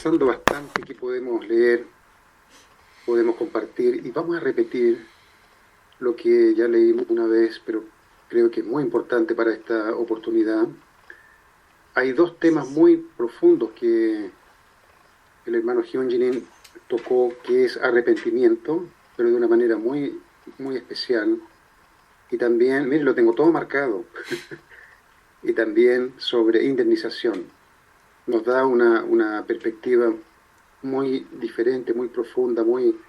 conversando bastante que podemos leer, podemos compartir y vamos a repetir lo que ya leímos una vez, pero creo que es muy importante para esta oportunidad. Hay dos temas muy profundos que el hermano Hyunjin tocó, que es arrepentimiento, pero de una manera muy, muy especial. Y también, mire, lo tengo todo marcado, y también sobre indemnización. Nos da una perspectiva muy diferente, muy profunda, muy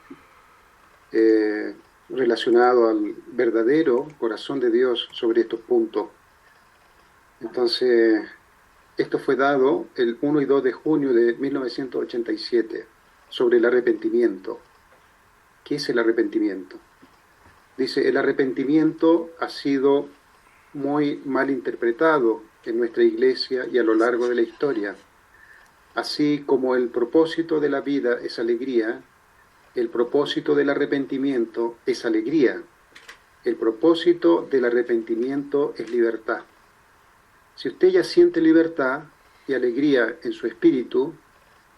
eh, relacionado al verdadero corazón de Dios sobre estos puntos. Entonces, esto fue dado el 1 y 2 de junio de 1987 sobre el arrepentimiento. ¿Qué es el arrepentimiento? Dice, el arrepentimiento ha sido muy mal interpretado en nuestra iglesia y a lo largo de la historia. Así como el propósito de la vida es alegría, el propósito del arrepentimiento es alegría. El propósito del arrepentimiento es libertad. Si usted ya siente libertad y alegría en su espíritu,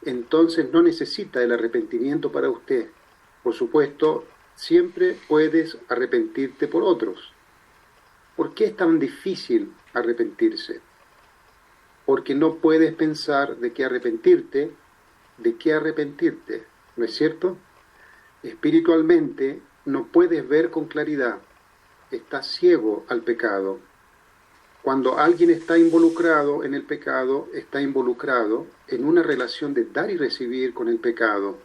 entonces no necesita el arrepentimiento para usted. Por supuesto, siempre puedes arrepentirte por otros. ¿Por qué es tan difícil arrepentirse? Porque no puedes pensar de qué arrepentirte, ¿no es cierto? Espiritualmente no puedes ver con claridad, estás ciego al pecado. Cuando alguien está involucrado en el pecado, está involucrado en una relación de dar y recibir con el pecado.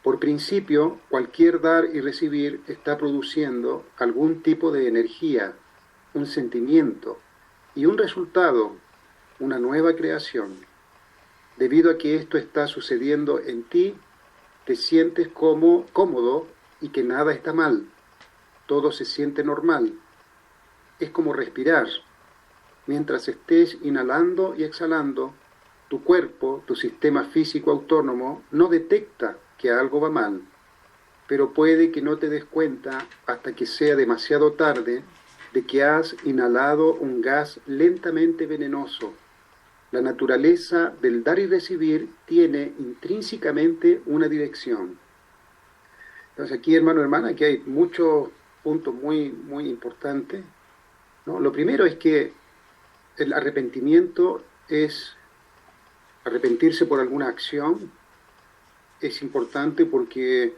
Por principio, cualquier dar y recibir está produciendo algún tipo de energía, un sentimiento y un resultado, una nueva creación. Debido a que esto está sucediendo en ti, te sientes cómodo y que nada está mal. Todo se siente normal. Es como respirar. Mientras estés inhalando y exhalando, tu cuerpo, tu sistema físico autónomo, no detecta que algo va mal, pero puede que no te des cuenta hasta que sea demasiado tarde de que has inhalado un gas lentamente venenoso. La naturaleza del dar y recibir tiene intrínsecamente una dirección. Entonces aquí, hermano, hermana, aquí hay muchos puntos muy, muy importantes, ¿no? Lo primero es que el arrepentimiento es arrepentirse por alguna acción. Es importante porque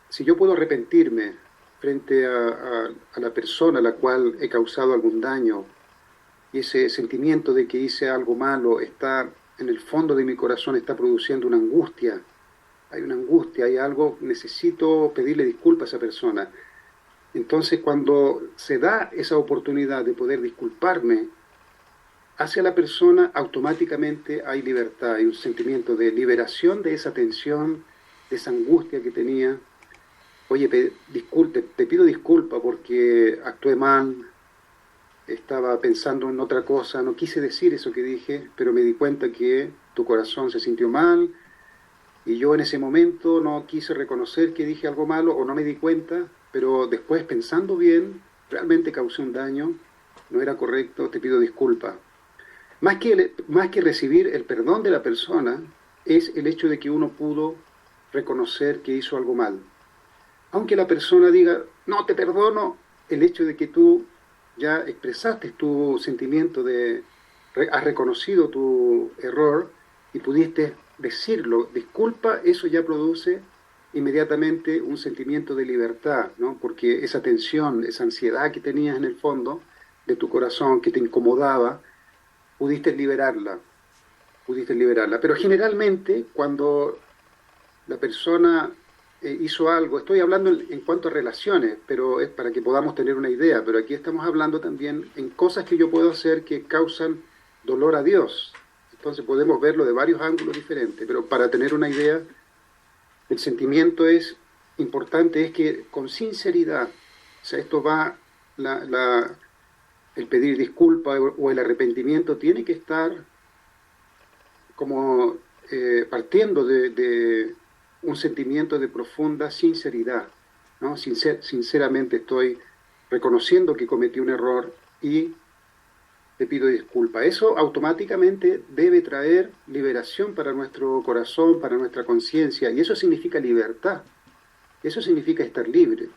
si yo puedo arrepentirme frente a la persona a la cual he causado algún daño, y ese sentimiento de que hice algo malo está en el fondo de mi corazón, está produciendo una angustia, hay algo, necesito pedirle disculpas a esa persona. Entonces, cuando se da esa oportunidad de poder disculparme hacia la persona, automáticamente hay libertad, hay un sentimiento de liberación de esa tensión, de esa angustia que tenía. Oye, te pido disculpa porque actué mal, estaba pensando en otra cosa, no quise decir eso que dije, pero me di cuenta que tu corazón se sintió mal y yo en ese momento no quise reconocer que dije algo malo o no me di cuenta, pero después pensando bien, realmente causé un daño, no era correcto, te pido disculpa. Más que recibir el perdón de la persona, es el hecho de que uno pudo reconocer que hizo algo mal. Aunque la persona diga, no te perdono, el hecho de que tú ya expresaste tu sentimiento has reconocido tu error y pudiste decirlo, disculpa, eso ya produce inmediatamente un sentimiento de libertad, ¿no? Porque esa tensión, esa ansiedad que tenías en el fondo de tu corazón que te incomodaba, pudiste liberarla, pudiste liberarla. Pero generalmente cuando la persona hizo algo, estoy hablando en cuanto a relaciones, pero es para que podamos tener una idea, pero aquí estamos hablando también en cosas que yo puedo hacer que causan dolor a Dios. Entonces podemos verlo de varios ángulos diferentes, pero para tener una idea, el sentimiento es importante, es que con sinceridad, o sea, esto va, el pedir disculpa o el arrepentimiento tiene que estar como partiendo de un sentimiento de profunda sinceridad, ¿no? Sinceramente estoy reconociendo que cometí un error y te pido disculpas. Eso automáticamente debe traer liberación para nuestro corazón, para nuestra conciencia, y eso significa libertad, eso significa estar libre.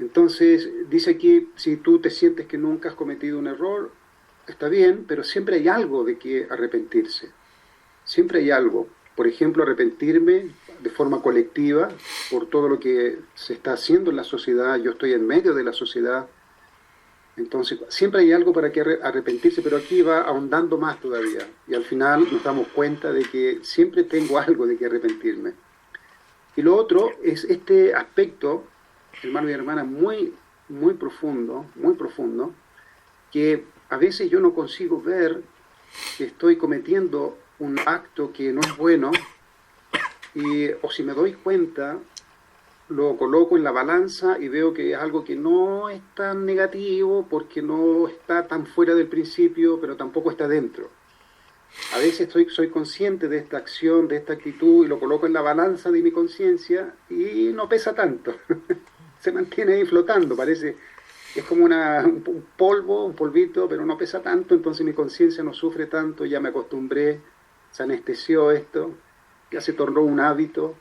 Entonces, dice aquí, si tú te sientes que nunca has cometido un error, está bien, pero siempre hay algo de que arrepentirse, siempre hay algo. Por ejemplo, arrepentirme de forma colectiva por todo lo que se está haciendo en la sociedad, yo estoy en medio de la sociedad, entonces siempre hay algo para que arrepentirse, pero aquí va ahondando más todavía, y al final nos damos cuenta de que siempre tengo algo de que arrepentirme. Y lo otro es este aspecto, hermano y hermana, muy profundo, que a veces yo no consigo ver que estoy cometiendo un acto que no es bueno, o si me doy cuenta, lo coloco en la balanza y veo que es algo que no es tan negativo porque no está tan fuera del principio, pero tampoco está dentro. A veces soy consciente de esta acción, de esta actitud, y lo coloco en la balanza de mi conciencia y no pesa tanto. Se mantiene ahí flotando, parece, es como un polvo, un polvito, pero no pesa tanto, entonces mi conciencia no sufre tanto, ya me acostumbré, se anestesió esto, ya se tornó un hábito.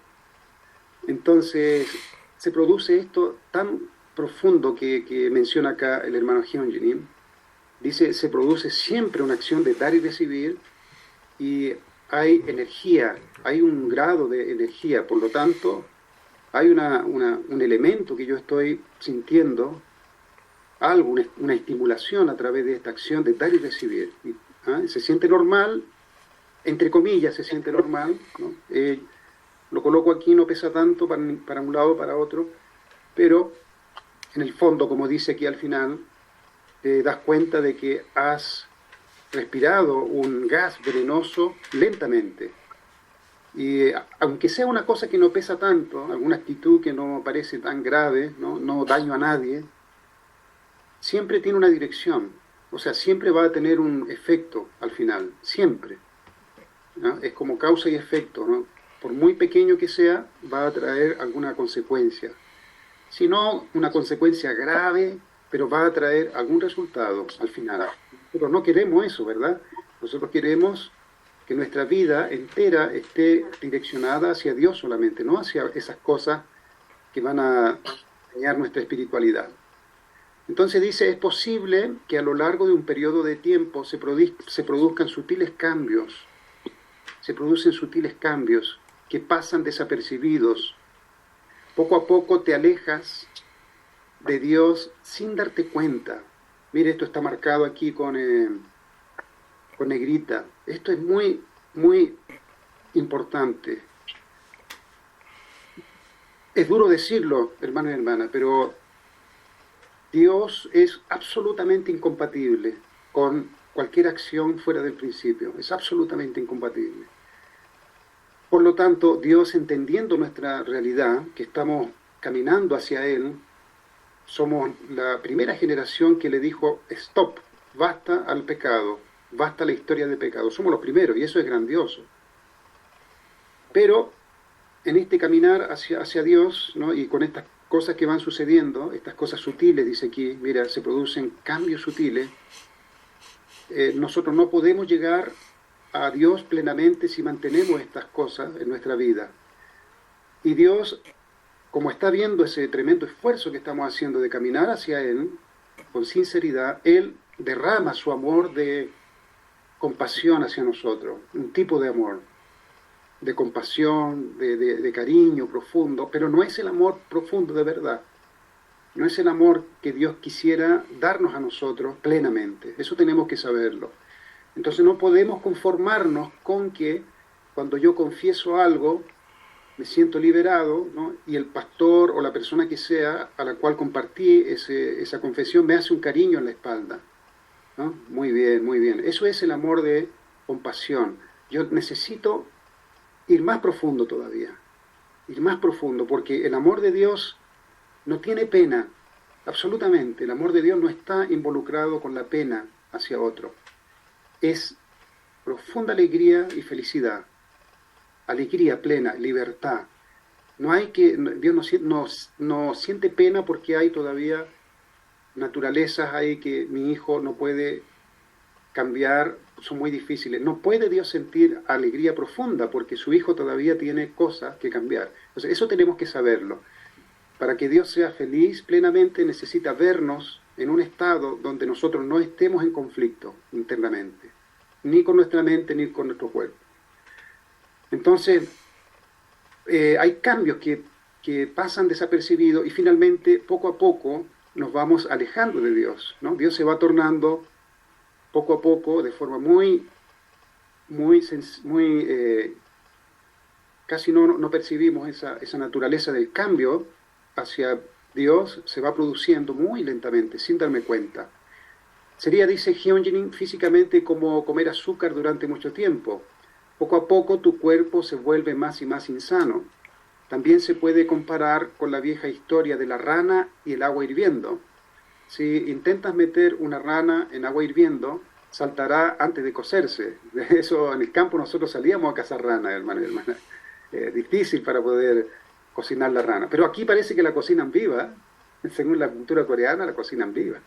Entonces se produce esto tan profundo que menciona acá el hermano Hyunjin. Dice, se produce siempre una acción de dar y recibir, y hay energía, hay un grado de energía, por lo tanto, hay un elemento que yo estoy sintiendo, algo, una estimulación a través de esta acción de dar y recibir. Se siente normal, entre comillas, se siente normal, ¿no? Lo coloco aquí, no pesa tanto para un lado o para otro, pero en el fondo, como dice aquí al final, te das cuenta de que has respirado un gas venenoso lentamente. Y aunque sea una cosa que no pesa tanto, alguna actitud que no parece tan grave, no daño a nadie, siempre tiene una dirección. O sea, siempre va a tener un efecto al final, siempre, ¿no? Es como causa y efecto, ¿no? Por muy pequeño que sea, va a traer alguna consecuencia. Si no, una consecuencia grave, pero va a traer algún resultado al final. Pero no queremos eso, ¿verdad? Nosotros queremos que nuestra vida entera esté direccionada hacia Dios solamente, no hacia esas cosas que van a dañar nuestra espiritualidad. Entonces dice, es posible que a lo largo de un periodo de tiempo se produzcan sutiles cambios, se producen sutiles cambios que pasan desapercibidos. Poco a poco te alejas de Dios sin darte cuenta. Mire, esto está marcado aquí con negrita. Esto es muy, muy importante. Es duro decirlo, hermano y hermana, pero Dios es absolutamente incompatible con cualquier acción fuera del principio. Es absolutamente incompatible. Por lo tanto, Dios, entendiendo nuestra realidad, que estamos caminando hacia Él, somos la primera generación que le dijo, stop, basta al pecado, basta la historia de pecado. Somos los primeros y eso es grandioso. Pero en este caminar hacia Dios, ¿no? Y con estas cosas que van sucediendo, estas cosas sutiles, dice aquí, mira, se producen cambios sutiles, nosotros no podemos llegar a Dios plenamente si mantenemos estas cosas en nuestra vida. Y Dios, como está viendo ese tremendo esfuerzo que estamos haciendo de caminar hacia Él, con sinceridad, Él derrama su amor de compasión hacia nosotros, un tipo de amor, de compasión, de cariño profundo, pero no es el amor profundo de verdad, no es el amor que Dios quisiera darnos a nosotros plenamente, eso tenemos que saberlo. Entonces no podemos conformarnos con que cuando yo confieso algo, me siento liberado, ¿no? Y el pastor o la persona que sea a la cual compartí esa confesión me hace un cariño en la espalda, ¿no? Muy bien, muy bien. Eso es el amor de compasión. Yo necesito ir más profundo todavía, ir más profundo, porque el amor de Dios no tiene pena, absolutamente. El amor de Dios no está involucrado con la pena hacia otro. Es profunda alegría y felicidad, alegría plena, libertad. No hay que, Dios no siente pena porque hay todavía naturalezas ahí que mi hijo no puede cambiar son muy difíciles. No puede Dios sentir alegría profunda porque su Hijo todavía tiene cosas que cambiar. Entonces, eso tenemos que saberlo. Para que Dios sea feliz plenamente necesita vernos en un estado donde nosotros no estemos en conflicto internamente, ni con nuestra mente ni con nuestro cuerpo. Entonces, hay cambios que pasan desapercibidos y finalmente, poco a poco, nos vamos alejando de Dios, ¿no? Dios se va tornando poco a poco, de forma casi no percibimos esa naturaleza del cambio hacia Dios, se va produciendo muy lentamente, sin darme cuenta. Sería, dice Hyunjin, físicamente como comer azúcar durante mucho tiempo. Poco a poco tu cuerpo se vuelve más y más insano. También se puede comparar con la vieja historia de la rana y el agua hirviendo. Si intentas meter una rana en agua hirviendo, saltará antes de cocerse. De eso en el campo nosotros salíamos a cazar ranas, hermano y hermana. Difícil para poder cocinar la rana. Pero aquí parece que la cocinan viva. Según la cultura coreana, la cocinan viva.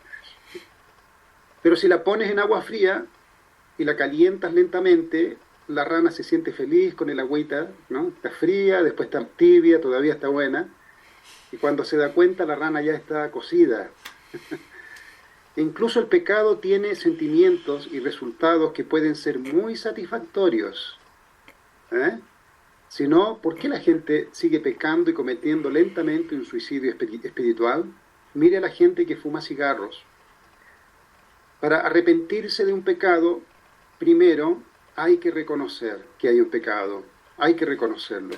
Pero si la pones en agua fría y la calientas lentamente, la rana se siente feliz con el agüita, ¿no? Está fría, después está tibia, todavía está buena. Y cuando se da cuenta, la rana ya está cocida. E incluso el pecado tiene sentimientos y resultados que pueden ser muy satisfactorios. Si no, ¿por qué la gente sigue pecando y cometiendo lentamente un suicidio espiritual? Mire a la gente que fuma cigarros. Para arrepentirse de un pecado, primero hay que reconocer que hay un pecado. Hay que reconocerlo.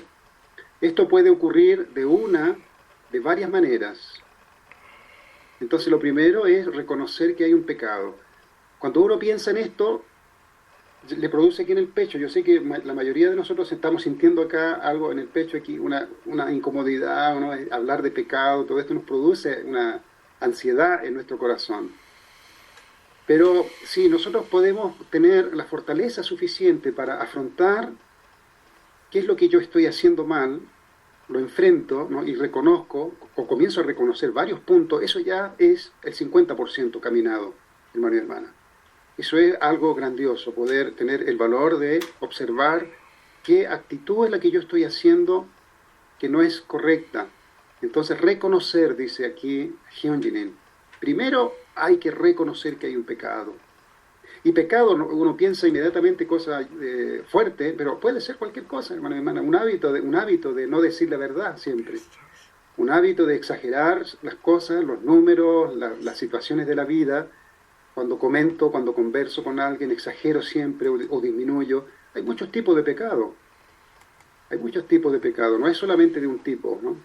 Esto puede ocurrir de varias maneras. Entonces lo primero es reconocer que hay un pecado. Cuando uno piensa en esto, le produce aquí en el pecho. Yo sé que la mayoría de nosotros estamos sintiendo acá algo en el pecho, aquí una incomodidad, ¿no? Hablar de pecado, todo esto nos produce una ansiedad en nuestro corazón. Pero sí, nosotros podemos tener la fortaleza suficiente para afrontar qué es lo que yo estoy haciendo mal, lo enfrento, ¿no? Y reconozco, o comienzo a reconocer varios puntos, eso ya es el 50% caminado, hermano y hermana. Eso es algo grandioso, poder tener el valor de observar qué actitud es la que yo estoy haciendo que no es correcta. Entonces reconocer, dice aquí Hyunjin, primero hay que reconocer que hay un pecado. Y pecado, uno piensa inmediatamente cosas fuertes, pero puede ser cualquier cosa, hermano y hermana. Un hábito de no decir la verdad siempre. Un hábito de exagerar las cosas, los números, las situaciones de la vida. Cuando comento, cuando converso con alguien, exagero siempre o disminuyo. Hay muchos tipos de pecado. Hay muchos tipos de pecado, no es solamente de un tipo, ¿no?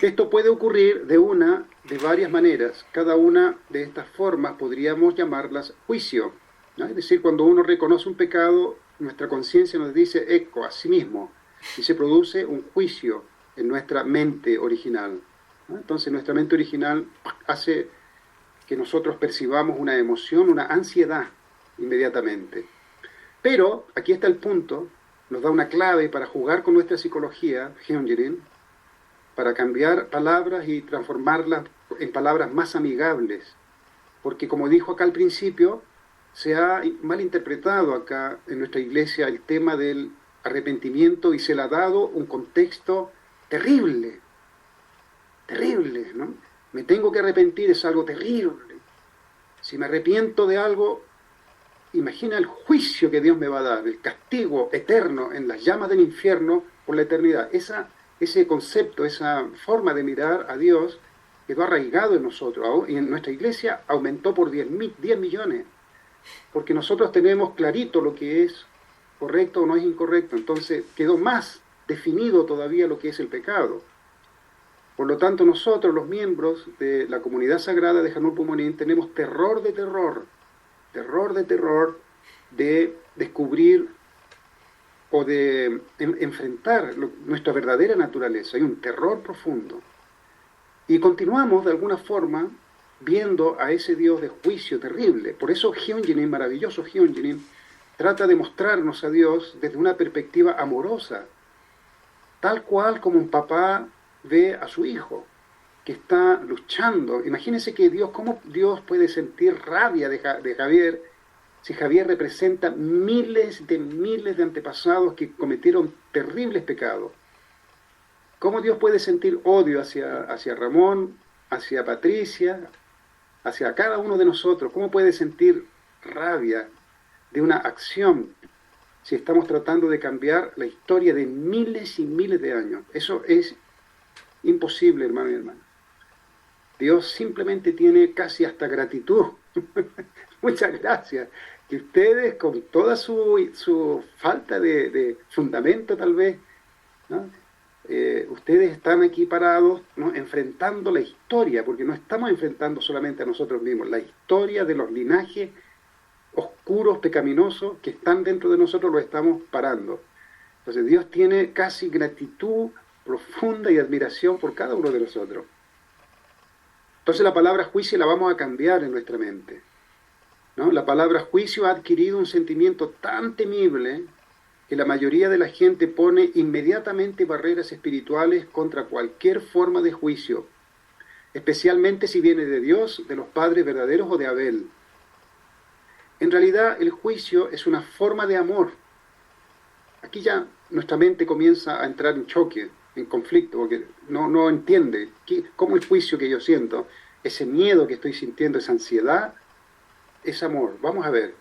Esto puede ocurrir de varias maneras. Cada una de estas formas podríamos llamarlas juicio, ¿no? Es decir, cuando uno reconoce un pecado, nuestra conciencia nos dice eco a sí mismo y se produce un juicio en nuestra mente original, ¿no? Entonces nuestra mente original hace que nosotros percibamos una emoción, una ansiedad inmediatamente. Pero aquí está el punto, nos da una clave para jugar con nuestra psicología, Hyunjin, para cambiar palabras y transformarlas en palabras más amigables. Porque como dijo acá al principio, se ha malinterpretado acá en nuestra iglesia el tema del arrepentimiento y se le ha dado un contexto terrible, terrible, ¿no? Me tengo que arrepentir, es algo terrible. Si me arrepiento de algo, imagina el juicio que Dios me va a dar, el castigo eterno en las llamas del infierno por la eternidad. Ese concepto, esa forma de mirar a Dios quedó arraigado en nosotros y en nuestra iglesia aumentó por 10 millones, porque nosotros tenemos clarito lo que es correcto o no es incorrecto, entonces quedó más definido todavía lo que es el pecado. Por lo tanto, nosotros, los miembros de la comunidad sagrada de Hanul Pumonín, tenemos terror de descubrir o de enfrentar nuestra verdadera naturaleza. Hay un terror profundo. Y continuamos, de alguna forma, viendo a ese Dios de juicio terrible. Por eso Hyunjin, maravilloso Hyunjin, trata de mostrarnos a Dios desde una perspectiva amorosa, tal cual como un papá ve a su hijo, que está luchando. Imagínense que Dios, ¿cómo Dios puede sentir rabia de Javier Si Javier representa miles de antepasados que cometieron terribles pecados, ¿cómo Dios puede sentir odio hacia Ramón, hacia Patricia, hacia cada uno de nosotros? ¿Cómo puede sentir rabia de una acción si estamos tratando de cambiar la historia de miles y miles de años? Eso es imposible, hermano y hermana. Dios simplemente tiene casi hasta gratitud. Muchas gracias. Que ustedes, con toda su falta de fundamento tal vez, ¿no? Ustedes están aquí parados, ¿no?, enfrentando la historia, porque no estamos enfrentando solamente a nosotros mismos, la historia de los linajes oscuros, pecaminosos, que están dentro de nosotros, lo estamos parando. Entonces Dios tiene casi gratitud profunda y admiración por cada uno de nosotros. Entonces la palabra juicio la vamos a cambiar en nuestra mente, ¿no? La palabra juicio ha adquirido un sentimiento tan temible que la mayoría de la gente pone inmediatamente barreras espirituales contra cualquier forma de juicio, especialmente si viene de Dios, de los padres verdaderos o de Abel. En realidad el juicio es una forma de amor. Aquí ya nuestra mente comienza a entrar en choque, en conflicto, porque no entiende cómo el juicio que yo siento, ese miedo que estoy sintiendo, esa ansiedad, es amor. Vamos a ver.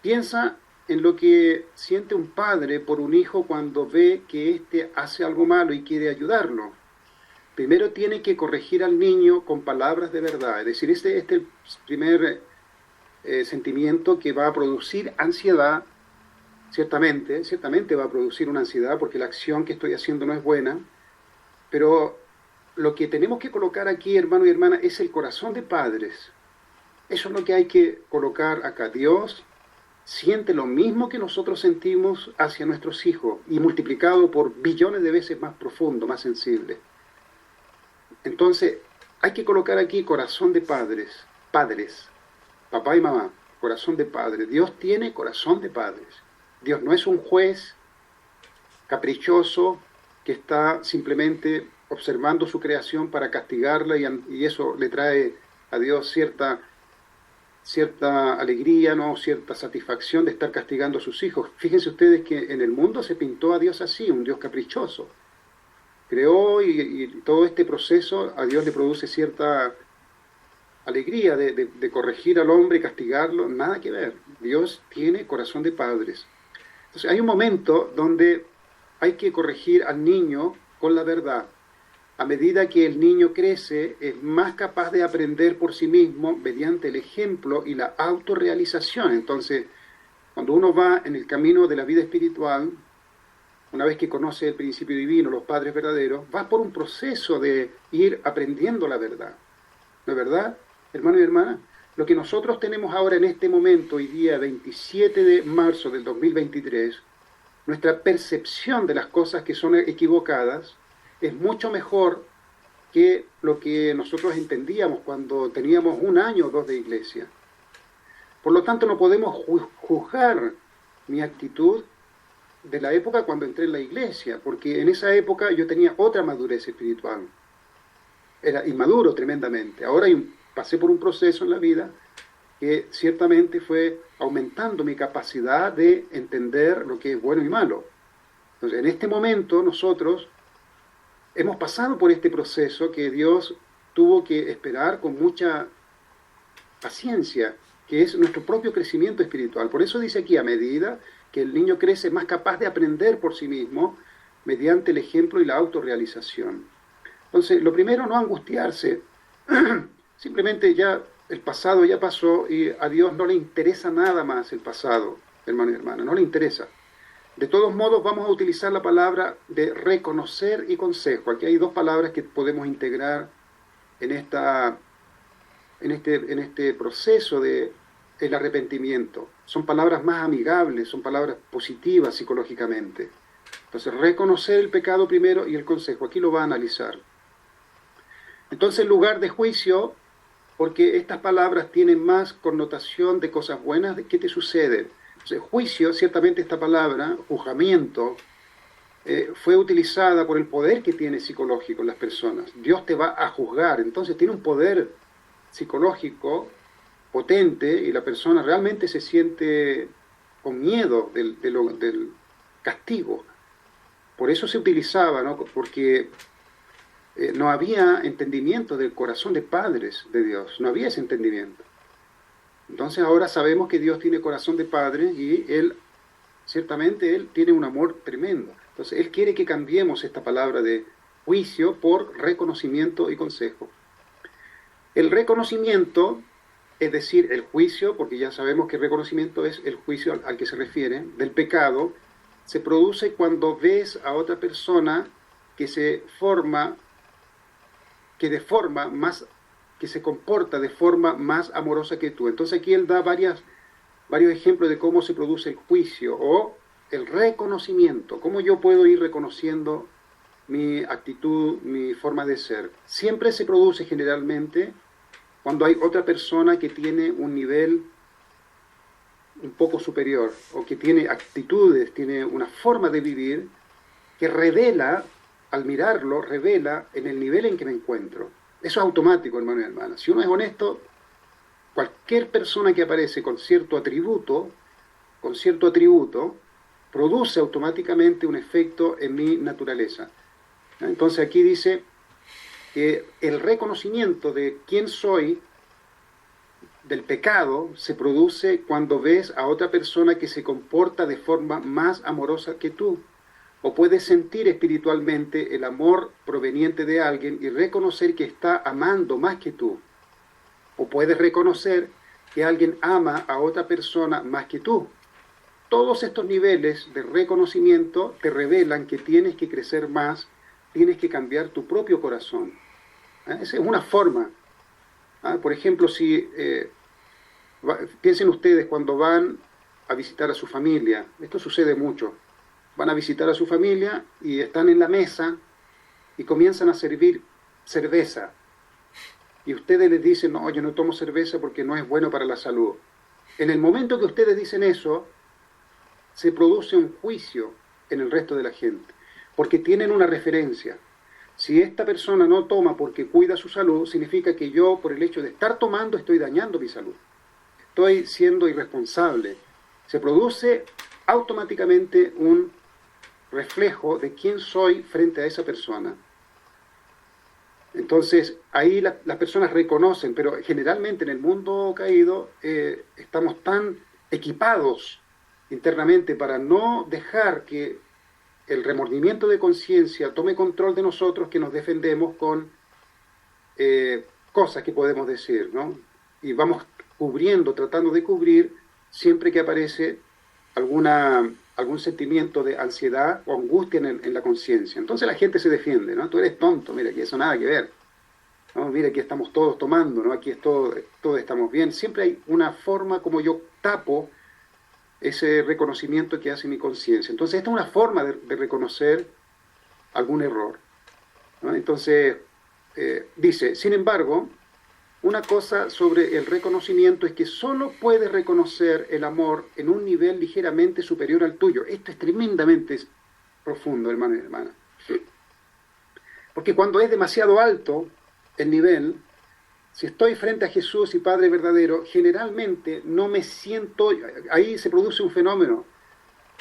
Piensa en lo que siente un padre por un hijo cuando ve que éste hace algo malo y quiere ayudarlo. Primero tiene que corregir al niño con palabras de verdad. Es decir, este es el primer sentimiento que va a producir ansiedad. Ciertamente va a producir una ansiedad porque la acción que estoy haciendo no es buena, pero lo que tenemos que colocar aquí, hermano y hermana, es el corazón de padres. Eso es lo que hay que colocar acá. Dios siente lo mismo que nosotros sentimos hacia nuestros hijos y multiplicado por billones de veces más profundo, más sensible. Entonces, hay que colocar aquí corazón de padres, papá y mamá, corazón de padres. Dios tiene corazón de padres. Dios no es un juez caprichoso que está simplemente observando su creación para castigarla y eso le trae a Dios cierta alegría, ¿no?, cierta satisfacción de estar castigando a sus hijos. Fíjense ustedes que en el mundo se pintó a Dios así, un Dios caprichoso. Creó y todo este proceso a Dios le produce cierta alegría de corregir al hombre y castigarlo. Nada que ver. Dios tiene corazón de padres. Entonces hay un momento donde hay que corregir al niño con la verdad. A medida que el niño crece, es más capaz de aprender por sí mismo mediante el ejemplo y la autorrealización. Entonces, cuando uno va en el camino de la vida espiritual, una vez que conoce el principio divino, los padres verdaderos, va por un proceso de ir aprendiendo la verdad. ¿No es verdad, hermano y hermana? Lo que nosotros tenemos ahora en este momento, hoy día 27 de marzo del 2023, nuestra percepción de las cosas que son equivocadas, es mucho mejor que lo que nosotros entendíamos cuando teníamos 1 año o 2 de iglesia. Por lo tanto, no podemos juzgar mi actitud de la época cuando entré en la iglesia, porque en esa época yo tenía otra madurez espiritual. Era inmaduro tremendamente. Ahora pasé por un proceso en la vida que ciertamente fue aumentando mi capacidad de entender lo que es bueno y malo. Entonces, en este momento nosotros hemos pasado por este proceso que Dios tuvo que esperar con mucha paciencia, que es nuestro propio crecimiento espiritual. Por eso dice aquí, a medida que el niño crece, más capaz de aprender por sí mismo mediante el ejemplo y la autorrealización. Entonces, lo primero, no angustiarse. Simplemente ya el pasado ya pasó y a Dios no le interesa nada más el pasado, hermano y hermana, no le interesa. De todos modos, vamos a utilizar la palabra de reconocer y consejo. Aquí hay 2 palabras que podemos integrar en este proceso del arrepentimiento. Son palabras más amigables, son palabras positivas psicológicamente. Entonces, reconocer el pecado primero y el consejo. Aquí lo va a analizar. Entonces, en lugar de juicio, porque estas palabras tienen más connotación de cosas buenas, ¿qué te sucede? Juicio, ciertamente esta palabra, juzgamiento, fue utilizada por el poder que tiene psicológico en las personas. Dios te va a juzgar, entonces tiene un poder psicológico potente y la persona realmente se siente con miedo del castigo. Por eso se utilizaba, ¿no? Porque no había entendimiento del corazón de padres de Dios, no había ese entendimiento. Entonces ahora sabemos que Dios tiene corazón de padre y Él, ciertamente, Él tiene un amor tremendo. Entonces Él quiere que cambiemos esta palabra de juicio por reconocimiento y consejo. El reconocimiento, es decir, el juicio, porque ya sabemos que el reconocimiento es el juicio al que se refiere, del pecado, se produce cuando ves a otra persona que se forma, que de forma más, que se comporta de forma más amorosa que tú. Entonces aquí él da varios ejemplos de cómo se produce el juicio o el reconocimiento, cómo yo puedo ir reconociendo mi actitud, mi forma de ser. Siempre se produce generalmente cuando hay otra persona que tiene un nivel un poco superior o que tiene actitudes, tiene una forma de vivir que revela, al mirarlo, revela en el nivel en que me encuentro. Eso es automático, hermano y hermana. Si uno es honesto, cualquier persona que aparece con cierto atributo, produce automáticamente un efecto en mi naturaleza. Entonces aquí dice que el reconocimiento de quién soy, del pecado, se produce cuando ves a otra persona que se comporta de forma más amorosa que tú. O puedes sentir espiritualmente el amor proveniente de alguien y reconocer que está amando más que tú. O puedes reconocer que alguien ama a otra persona más que tú. Todos estos niveles de reconocimiento te revelan que tienes que crecer más, tienes que cambiar tu propio corazón. Esa es una forma. Por ejemplo, si piensen ustedes cuando van a visitar a su familia, esto sucede mucho, van a visitar a su familia y están en la mesa y comienzan a servir cerveza. Y ustedes les dicen, no, yo no tomo cerveza porque no es bueno para la salud. En el momento que ustedes dicen eso, se produce un juicio en el resto de la gente, porque tienen una referencia. Si esta persona no toma porque cuida su salud, significa que yo, por el hecho de estar tomando, estoy dañando mi salud. Estoy siendo irresponsable. Se produce automáticamente un reflejo de quién soy frente a esa persona. Entonces, ahí las personas reconocen, pero generalmente en el mundo caído estamos tan equipados internamente para no dejar que el remordimiento de conciencia tome control de nosotros, que nos defendemos con cosas que podemos decir, ¿no? Y vamos cubriendo, tratando de cubrir siempre que aparece algún sentimiento de ansiedad o angustia en la conciencia. Entonces la gente se defiende, ¿no? Tú eres tonto, mira, que eso nada que ver. ¿No? Mira, aquí estamos todos tomando, ¿no? Aquí todos estamos bien. Siempre hay una forma como yo tapo ese reconocimiento que hace mi conciencia. Entonces esta es una forma de reconocer algún error, ¿no? Entonces dice, sin embargo, una cosa sobre el reconocimiento es que solo puedes reconocer el amor en un nivel ligeramente superior al tuyo. Esto es tremendamente profundo, hermano y hermana. Porque cuando es demasiado alto el nivel, si estoy frente a Jesús y Padre verdadero, generalmente no me siento, ahí se produce un fenómeno.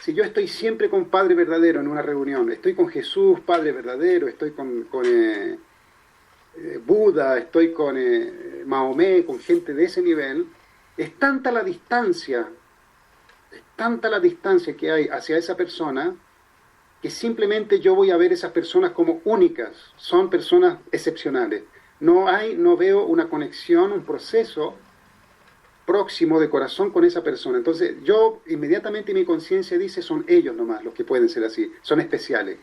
Si yo estoy siempre con Padre verdadero en una reunión, estoy con Jesús, Padre verdadero, estoy con Buda, estoy con Mahomet, con gente de ese nivel, es tanta la distancia que hay hacia esa persona, que simplemente yo voy a ver esas personas como únicas, son personas excepcionales. No veo una conexión, un proceso próximo de corazón con esa persona. Entonces yo inmediatamente mi conciencia dice, son ellos nomás los que pueden ser así, son especiales.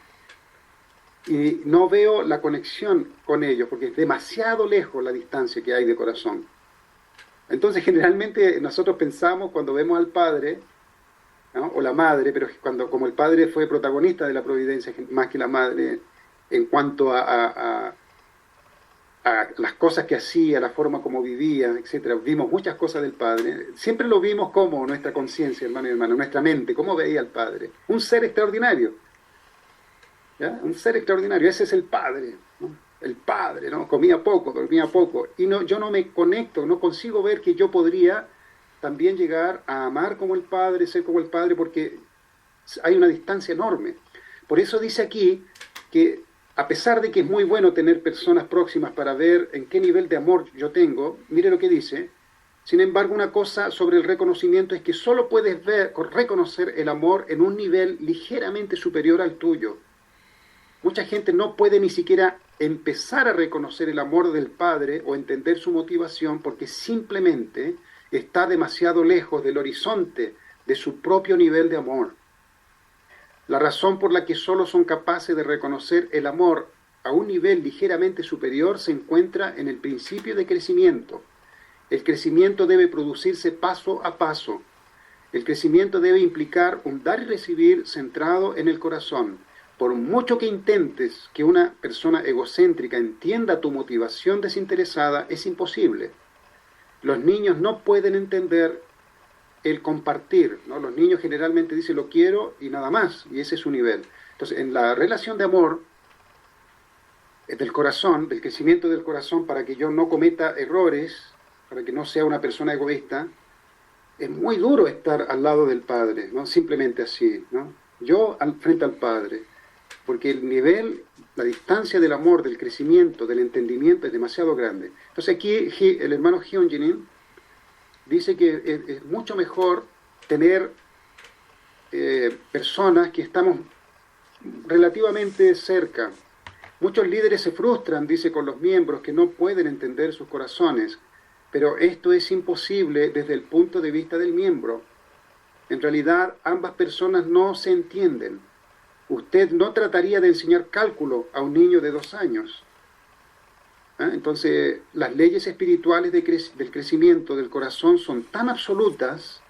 Y no veo la conexión con ellos, porque es demasiado lejos la distancia que hay de corazón. Entonces generalmente nosotros pensamos cuando vemos al Padre, ¿no? O la Madre, pero como el Padre fue protagonista de la providencia más que la Madre, en cuanto a las cosas que hacía, la forma como vivía, etcétera. Vimos muchas cosas del Padre. Siempre lo vimos como nuestra conciencia, hermano y hermano, nuestra mente, cómo veía al Padre. Un ser extraordinario. ¿Ya? Un ser extraordinario. Ese es el Padre, ¿no? el Padre, ¿no? Comía poco, dormía poco, y no, yo no me conecto, no consigo ver que yo podría también llegar a amar como el Padre, ser como el Padre, porque hay una distancia enorme. Por eso dice aquí que a pesar de que es muy bueno tener personas próximas para ver en qué nivel de amor yo tengo, mire lo que dice, sin embargo una cosa sobre el reconocimiento es que solo puedes reconocer el amor en un nivel ligeramente superior al tuyo. Mucha gente no puede ni siquiera empezar a reconocer el amor del Padre o entender su motivación porque simplemente está demasiado lejos del horizonte de su propio nivel de amor. La razón por la que solo son capaces de reconocer el amor a un nivel ligeramente superior se encuentra en el principio de crecimiento. El crecimiento debe producirse paso a paso. El crecimiento debe implicar un dar y recibir centrado en el corazón. Por mucho que intentes que una persona egocéntrica entienda tu motivación desinteresada, es imposible. Los niños no pueden entender el compartir, ¿no? Los niños generalmente dicen lo quiero y nada más, y ese es su nivel. Entonces, en la relación de amor, del corazón, del crecimiento del corazón, para que yo no cometa errores, para que no sea una persona egoísta, es muy duro estar al lado del Padre, ¿no? Simplemente así, ¿no? Yo frente al Padre, porque el nivel, la distancia del amor, del crecimiento, del entendimiento es demasiado grande. Entonces aquí el hermano Hyun-jin dice que es mucho mejor tener personas que estamos relativamente cerca. Muchos líderes se frustran, dice, con los miembros que no pueden entender sus corazones, pero esto es imposible desde el punto de vista del miembro. En realidad, ambas personas no se entienden. Usted no trataría de enseñar cálculo a un niño de 2 años. Entonces, las leyes espirituales del crecimiento del corazón son tan absolutas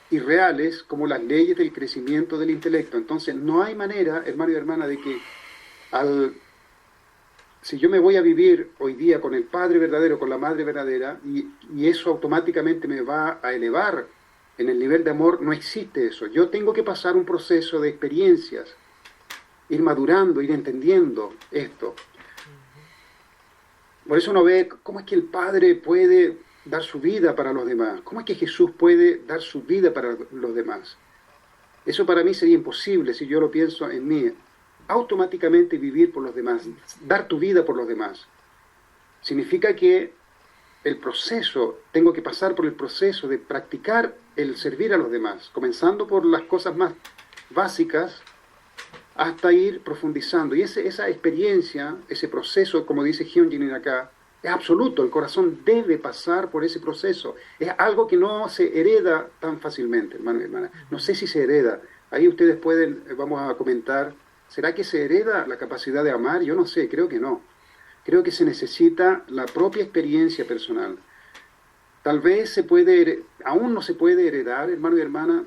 y reales como las leyes del crecimiento del intelecto. Entonces, no hay manera, hermano y hermana, de que si yo me voy a vivir hoy día con el Padre verdadero, con la Madre verdadera, y eso automáticamente me va a elevar en el nivel de amor, no existe eso. Yo tengo que pasar un proceso de experiencias, ir madurando, ir entendiendo esto. Por eso uno ve cómo es que el Padre puede dar su vida para los demás, cómo es que Jesús puede dar su vida para los demás. Eso para mí sería imposible si yo lo pienso en mí. Automáticamente vivir por los demás, dar tu vida por los demás. Significa que el proceso, tengo que pasar por el proceso de practicar el servir a los demás, comenzando por las cosas más básicas hasta ir profundizando. Y esa experiencia, ese proceso, como dice Hyun-jin acá, es absoluto. El corazón debe pasar por ese proceso. Es algo que no se hereda tan fácilmente, hermano y hermana. No sé si se hereda. Ahí ustedes pueden, vamos a comentar, ¿será que se hereda la capacidad de amar? Yo no sé, creo que no. Creo que se necesita la propia experiencia personal. Tal vez aún no se puede heredar, hermano y hermana,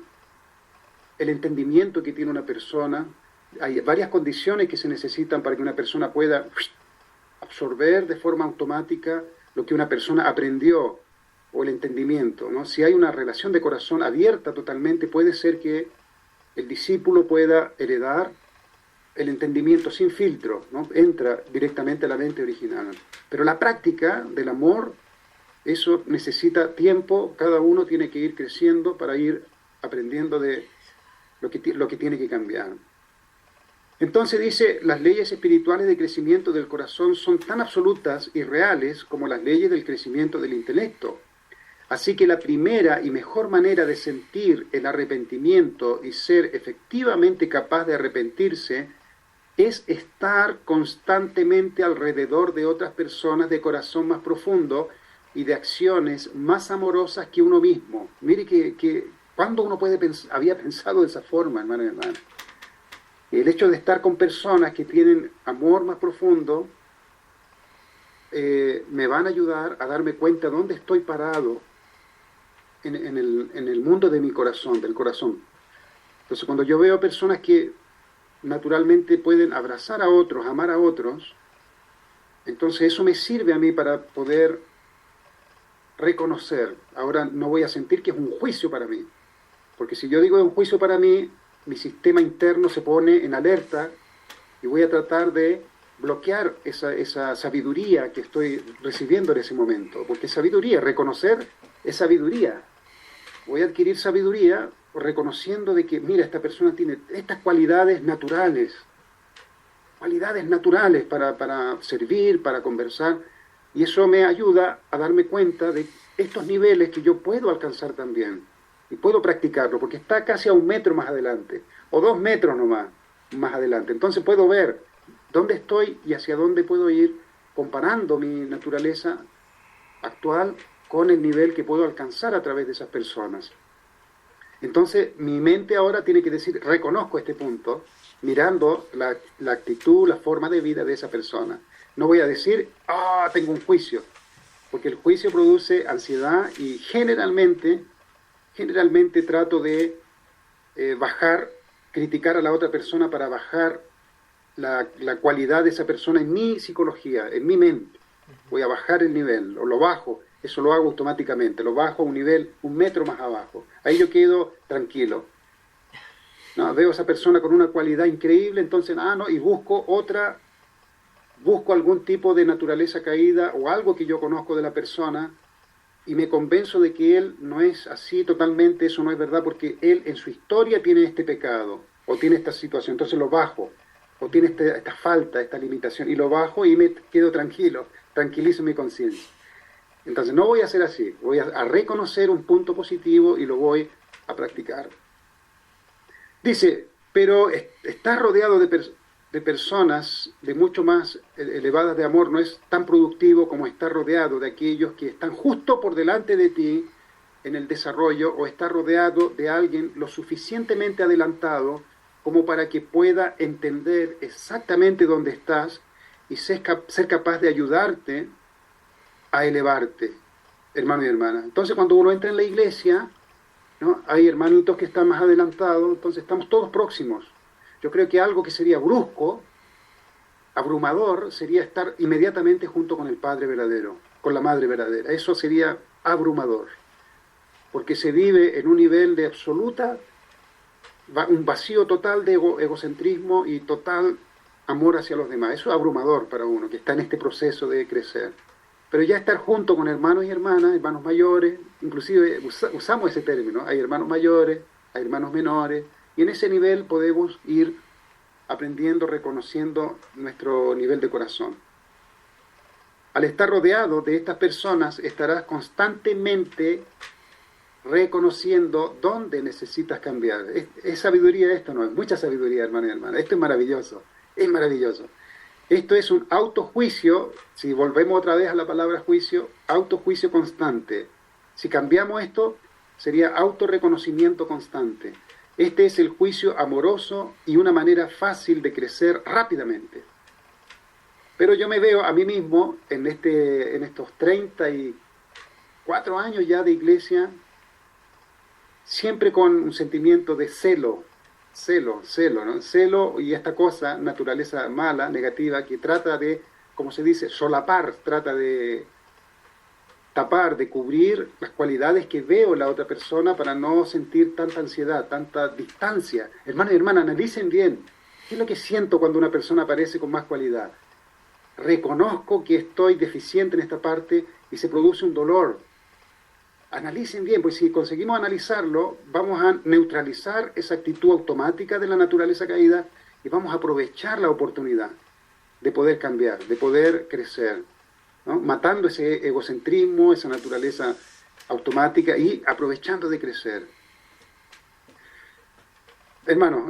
el entendimiento que tiene una persona. Hay varias condiciones que se necesitan para que una persona pueda absorber de forma automática lo que una persona aprendió o el entendimiento, ¿no? Si hay una relación de corazón abierta totalmente, puede ser que el discípulo pueda heredar el entendimiento sin filtro, ¿no? Entra directamente a la mente original. Pero la práctica del amor, eso necesita tiempo, cada uno tiene que ir creciendo para ir aprendiendo de lo que tiene que cambiar. Entonces dice, las leyes espirituales de crecimiento del corazón son tan absolutas y reales como las leyes del crecimiento del intelecto. Así que la primera y mejor manera de sentir el arrepentimiento y ser efectivamente capaz de arrepentirse es estar constantemente alrededor de otras personas de corazón más profundo y de acciones más amorosas que uno mismo. Mire que cuando uno había pensado de esa forma, hermano y hermana. El hecho de estar con personas que tienen amor más profundo me van a ayudar a darme cuenta dónde estoy parado en el mundo de mi corazón, del corazón. Entonces, cuando yo veo personas que naturalmente pueden abrazar a otros, amar a otros, entonces eso me sirve a mí para poder reconocer. Ahora no voy a sentir que es un juicio para mí, porque si yo digo es un juicio para mí, mi sistema interno se pone en alerta y voy a tratar de bloquear esa sabiduría que estoy recibiendo en ese momento, porque sabiduría, reconocer es sabiduría. Voy a adquirir sabiduría reconociendo de que, mira, esta persona tiene estas cualidades naturales para servir, para conversar, y eso me ayuda a darme cuenta de estos niveles que yo puedo alcanzar también, y puedo practicarlo, porque está casi a 1 metro más adelante, o 2 metros nomás más adelante. Entonces puedo ver dónde estoy y hacia dónde puedo ir, comparando mi naturaleza actual con el nivel que puedo alcanzar a través de esas personas. Entonces mi mente ahora tiene que decir, reconozco este punto, mirando la actitud, la forma de vida de esa persona. No voy a decir, tengo un juicio, porque el juicio produce ansiedad y generalmente trato de criticar a la otra persona para bajar la cualidad de esa persona en mi psicología, en mi mente. Voy a bajar el nivel, o lo bajo, eso lo hago automáticamente, lo bajo a un nivel 1 metro más abajo. Ahí yo quedo tranquilo. ¿No? Veo a esa persona con una cualidad increíble, entonces, y busco algún tipo de naturaleza caída o algo que yo conozco de la persona y me convenzo de que él no es así totalmente, eso no es verdad, porque él en su historia tiene este pecado o tiene esta situación, entonces lo bajo, o tiene esta falta, esta limitación, y lo bajo y me quedo tranquilo, tranquilizo mi conciencia. Entonces no voy a hacer así, voy a reconocer un punto positivo y lo voy a practicar. Dice, pero estar rodeado de personas de mucho más elevadas de amor no es tan productivo como estar rodeado de aquellos que están justo por delante de ti en el desarrollo, o estar rodeado de alguien lo suficientemente adelantado como para que pueda entender exactamente dónde estás y ser capaz de ayudarte a elevarte, hermano y hermana. Entonces cuando uno entra en la iglesia, ¿no? Hay hermanitos que están más adelantados, entonces estamos todos próximos. Yo creo que algo que sería brusco, abrumador, sería estar inmediatamente junto con el Padre verdadero, con la Madre verdadera. Eso sería abrumador, porque se vive en un nivel de un vacío total de egocentrismo y total amor hacia los demás. Eso es abrumador para uno, que está en este proceso de crecer. Pero ya estar junto con hermanos y hermanas, hermanos mayores, inclusive usamos ese término, hay hermanos mayores, hay hermanos menores, y en ese nivel podemos ir aprendiendo, reconociendo nuestro nivel de corazón. Al estar rodeado de estas personas, estarás constantemente reconociendo dónde necesitas cambiar. Es sabiduría esto, ¿no? Es mucha sabiduría, hermano y hermana. Esto es maravilloso, es maravilloso. Esto es un autojuicio, si volvemos otra vez a la palabra juicio, autojuicio constante. Si cambiamos esto, sería autorreconocimiento constante. Este es el juicio amoroso y una manera fácil de crecer rápidamente. Pero yo me veo a mí mismo en estos 34 años ya de iglesia, siempre con un sentimiento de celo, ¿no? Celo y esta cosa, naturaleza mala, negativa, que trata de, como se dice, solapar, trata de tapar, de cubrir las cualidades que veo en la otra persona para no sentir tanta ansiedad, tanta distancia. Hermanos y hermanas, analicen bien. ¿Qué es lo que siento cuando una persona aparece con más cualidad? Reconozco que estoy deficiente en esta parte y se produce un dolor. Analicen bien, pues si conseguimos analizarlo, vamos a neutralizar esa actitud automática de la naturaleza caída y vamos a aprovechar la oportunidad de poder cambiar, de poder crecer, ¿no? Matando ese egocentrismo, esa naturaleza automática y aprovechando de crecer. Hermano,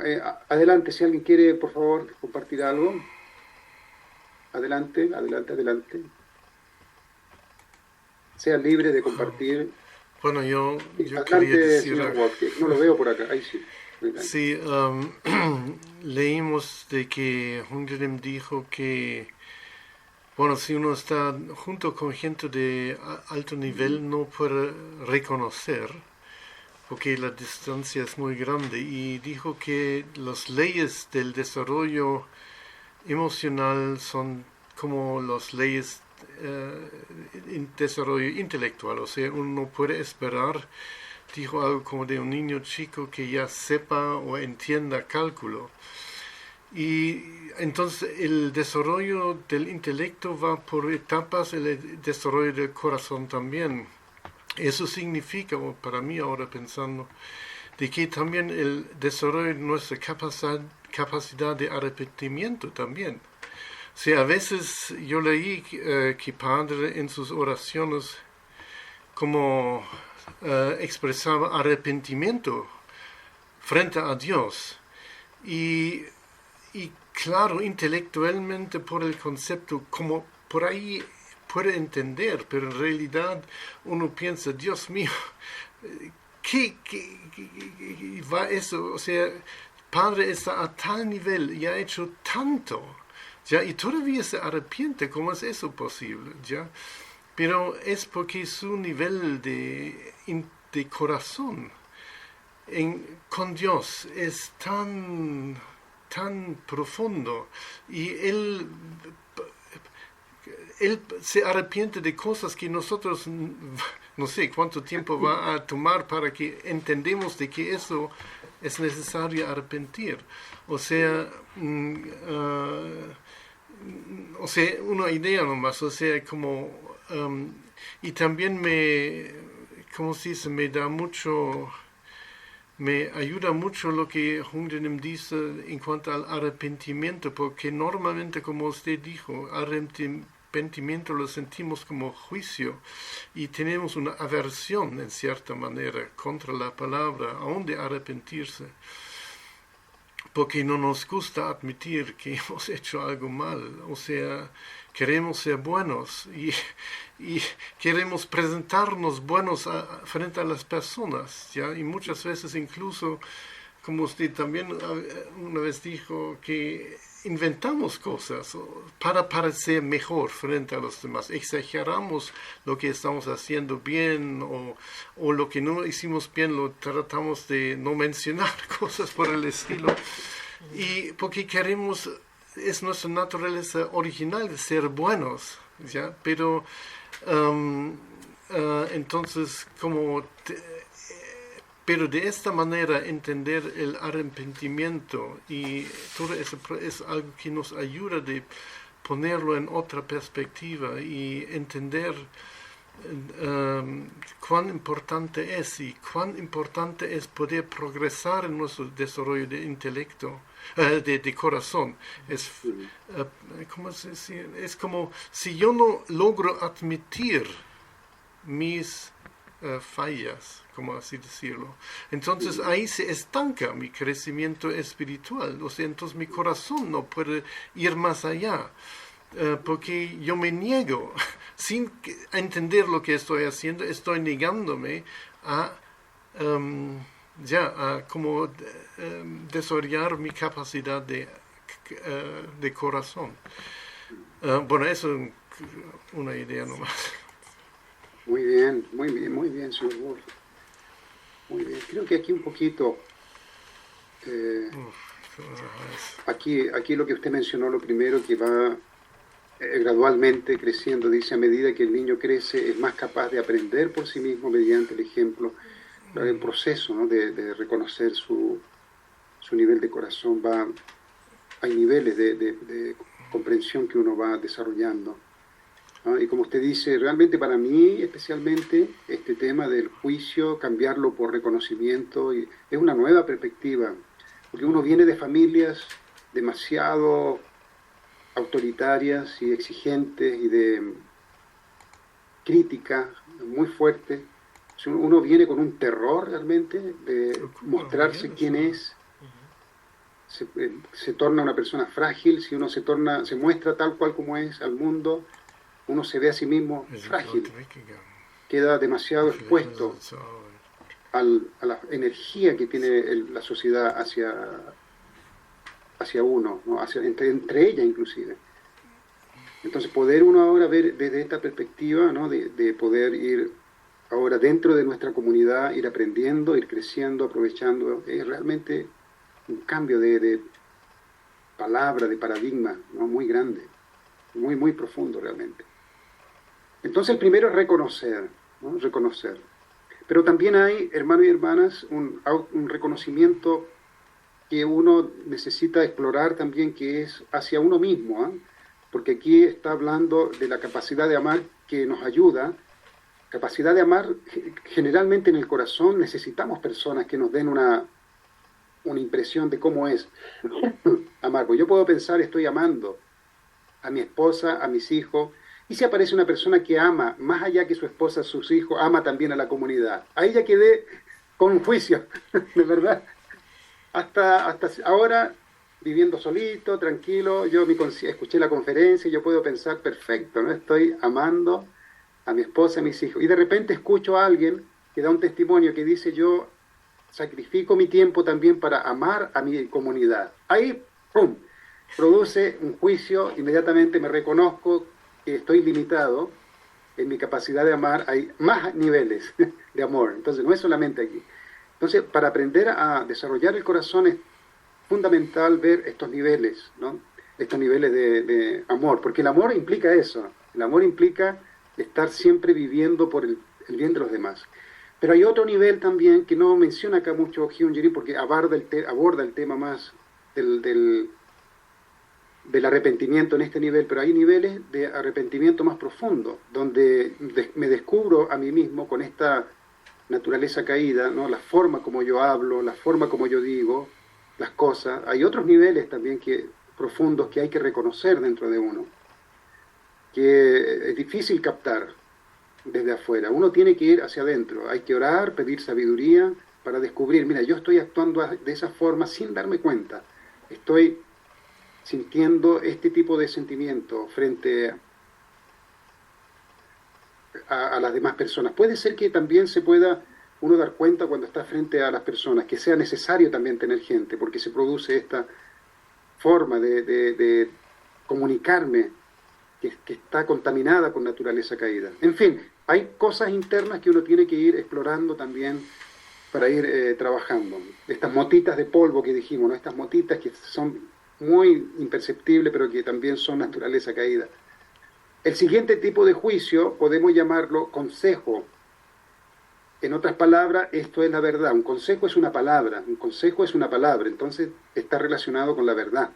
adelante, si alguien quiere, por favor, compartir algo. Adelante. Sea libre de compartir. Bueno, yo Adelante, quería decir señor Walker. No lo veo por acá, ahí sí. Sí, leímos de que Hongrim dijo que, bueno, si uno está junto con gente de alto nivel no puede reconocer, porque la distancia es muy grande, y dijo que las leyes del desarrollo emocional son como las leyes desarrollo intelectual, o sea, uno no puede esperar, dijo algo como de un niño chico que ya sepa o entienda cálculo. Y entonces el desarrollo del intelecto va por etapas, el desarrollo del corazón también. Eso significa, para mí ahora pensando, de que también el desarrollo de nuestra capacidad de arrepentimiento también. O sea, a veces yo leí que Padre en sus oraciones como expresaba arrepentimiento frente a Dios. Y claro, intelectualmente por el concepto, como por ahí puede entender, pero en realidad uno piensa, Dios mío, ¿qué va eso? O sea, Padre está a tal nivel y ha hecho tanto, ¿ya? Y todavía se arrepiente. ¿Cómo es eso posible? ¿Ya? Pero es porque su nivel de corazón con Dios es tan profundo, y él se arrepiente de cosas que nosotros no sé cuánto tiempo va a tomar para que entendamos de que eso es necesario arrepentir. O sea, una idea nomás, o sea, como y también ¿cómo se dice? Me ayuda mucho lo que Hungdenim dice en cuanto al arrepentimiento, porque normalmente, como usted dijo, arrepentimiento lo sentimos como juicio y tenemos una aversión, en cierta manera, contra la palabra, aún de arrepentirse, porque no nos gusta admitir que hemos hecho algo mal. O sea, queremos ser buenos y queremos presentarnos buenos frente a las personas, ¿ya? Y muchas veces incluso, como usted también una vez dijo, que inventamos cosas para parecer mejor frente a los demás. Exageramos lo que estamos haciendo bien, o lo que no hicimos bien lo tratamos de no mencionar, cosas por el estilo. Y porque queremos, es nuestra naturaleza original de ser buenos, ¿ya? Pero entonces, pero de esta manera entender el arrepentimiento y todo eso es algo que nos ayuda de ponerlo en otra perspectiva y entender cuán importante es, y cuán importante es poder progresar en nuestro desarrollo de intelecto, de corazón. ¿Cómo se dice? Es como si yo no logro admitir mis fallas, como así decirlo, entonces ahí se estanca mi crecimiento espiritual. O sea, entonces mi corazón no puede ir más allá, porque yo me niego, sin entender lo que estoy haciendo, estoy negándome a como desarrollar mi capacidad de corazón. Bueno, eso es una idea nomás. Muy bien, señor Wolf. Muy bien. Creo que aquí un poquito, aquí lo que usted mencionó, lo primero, que va gradualmente creciendo, dice, a medida que el niño crece, es más capaz de aprender por sí mismo mediante el ejemplo. El proceso, ¿no?, de reconocer su nivel de corazón, hay niveles de comprensión que uno va desarrollando. Y como usted dice, realmente para mí especialmente este tema del juicio, cambiarlo por reconocimiento, es una nueva perspectiva, porque uno viene de familias demasiado autoritarias y exigentes y de crítica muy fuerte. Uno viene con un terror realmente de mostrarse quién es. Se torna una persona frágil. Si uno se muestra tal cual como es al mundo, uno se ve a sí mismo frágil, queda demasiado expuesto a la energía que tiene la sociedad hacia uno, ¿no?, entre ella inclusive. Entonces poder uno ahora ver desde esta perspectiva, ¿no?, de poder ir ahora dentro de nuestra comunidad, ir aprendiendo, ir creciendo, aprovechando, es realmente un cambio de palabra, de paradigma, ¿no?, muy grande, muy, muy profundo realmente. Entonces el primero es reconocer, ¿no?, reconocer. Pero también hay, hermanos y hermanas, un reconocimiento que uno necesita explorar también, que es hacia uno mismo, ¿eh? Porque aquí está hablando de la capacidad de amar que nos ayuda. Capacidad de amar, generalmente en el corazón necesitamos personas que nos den una impresión de cómo es amar. Pues yo puedo pensar, estoy amando a mi esposa, a mis hijos, y si aparece una persona que ama, más allá que su esposa, sus hijos, ama también a la comunidad. Ahí ya quedé con un juicio, de verdad. Hasta ahora, viviendo solito, tranquilo, yo escuché la conferencia y yo puedo pensar, perfecto, ¿no? Estoy amando a mi esposa, a mis hijos. Y de repente escucho a alguien que da un testimonio que dice, yo sacrifico mi tiempo también para amar a mi comunidad. Ahí, ¡pum!, produce un juicio, inmediatamente me reconozco que estoy limitado en mi capacidad de amar, hay más niveles de amor, entonces no es solamente aquí. Entonces, para aprender a desarrollar el corazón es fundamental ver estos niveles, ¿no? Estos niveles de amor, porque el amor implica eso, el amor implica estar siempre viviendo por el bien de los demás. Pero hay otro nivel también que no menciona acá mucho Hyun Jin porque aborda el tema más del arrepentimiento en este nivel, pero hay niveles de arrepentimiento más profundo, donde me descubro a mí mismo con esta naturaleza caída, ¿no? La forma como yo hablo, la forma como yo digo las cosas. Hay otros niveles también profundos que hay que reconocer dentro de uno, que es difícil captar desde afuera. Uno tiene que ir hacia adentro, hay que orar, pedir sabiduría para descubrir, mira, yo estoy actuando de esa forma sin darme cuenta. Estoy sintiendo este tipo de sentimiento frente a las demás personas. Puede ser que también se pueda uno dar cuenta cuando está frente a las personas, que sea necesario también tener gente, porque se produce esta forma de comunicarme que está contaminada con naturaleza caída. En fin, hay cosas internas que uno tiene que ir explorando también para ir trabajando. Estas motitas de polvo que dijimos, ¿no? Estas motitas que son muy imperceptibles, pero que también son naturaleza caída. El siguiente tipo de juicio podemos llamarlo consejo. En otras palabras, esto es la verdad. Un consejo es una palabra, entonces está relacionado con la verdad.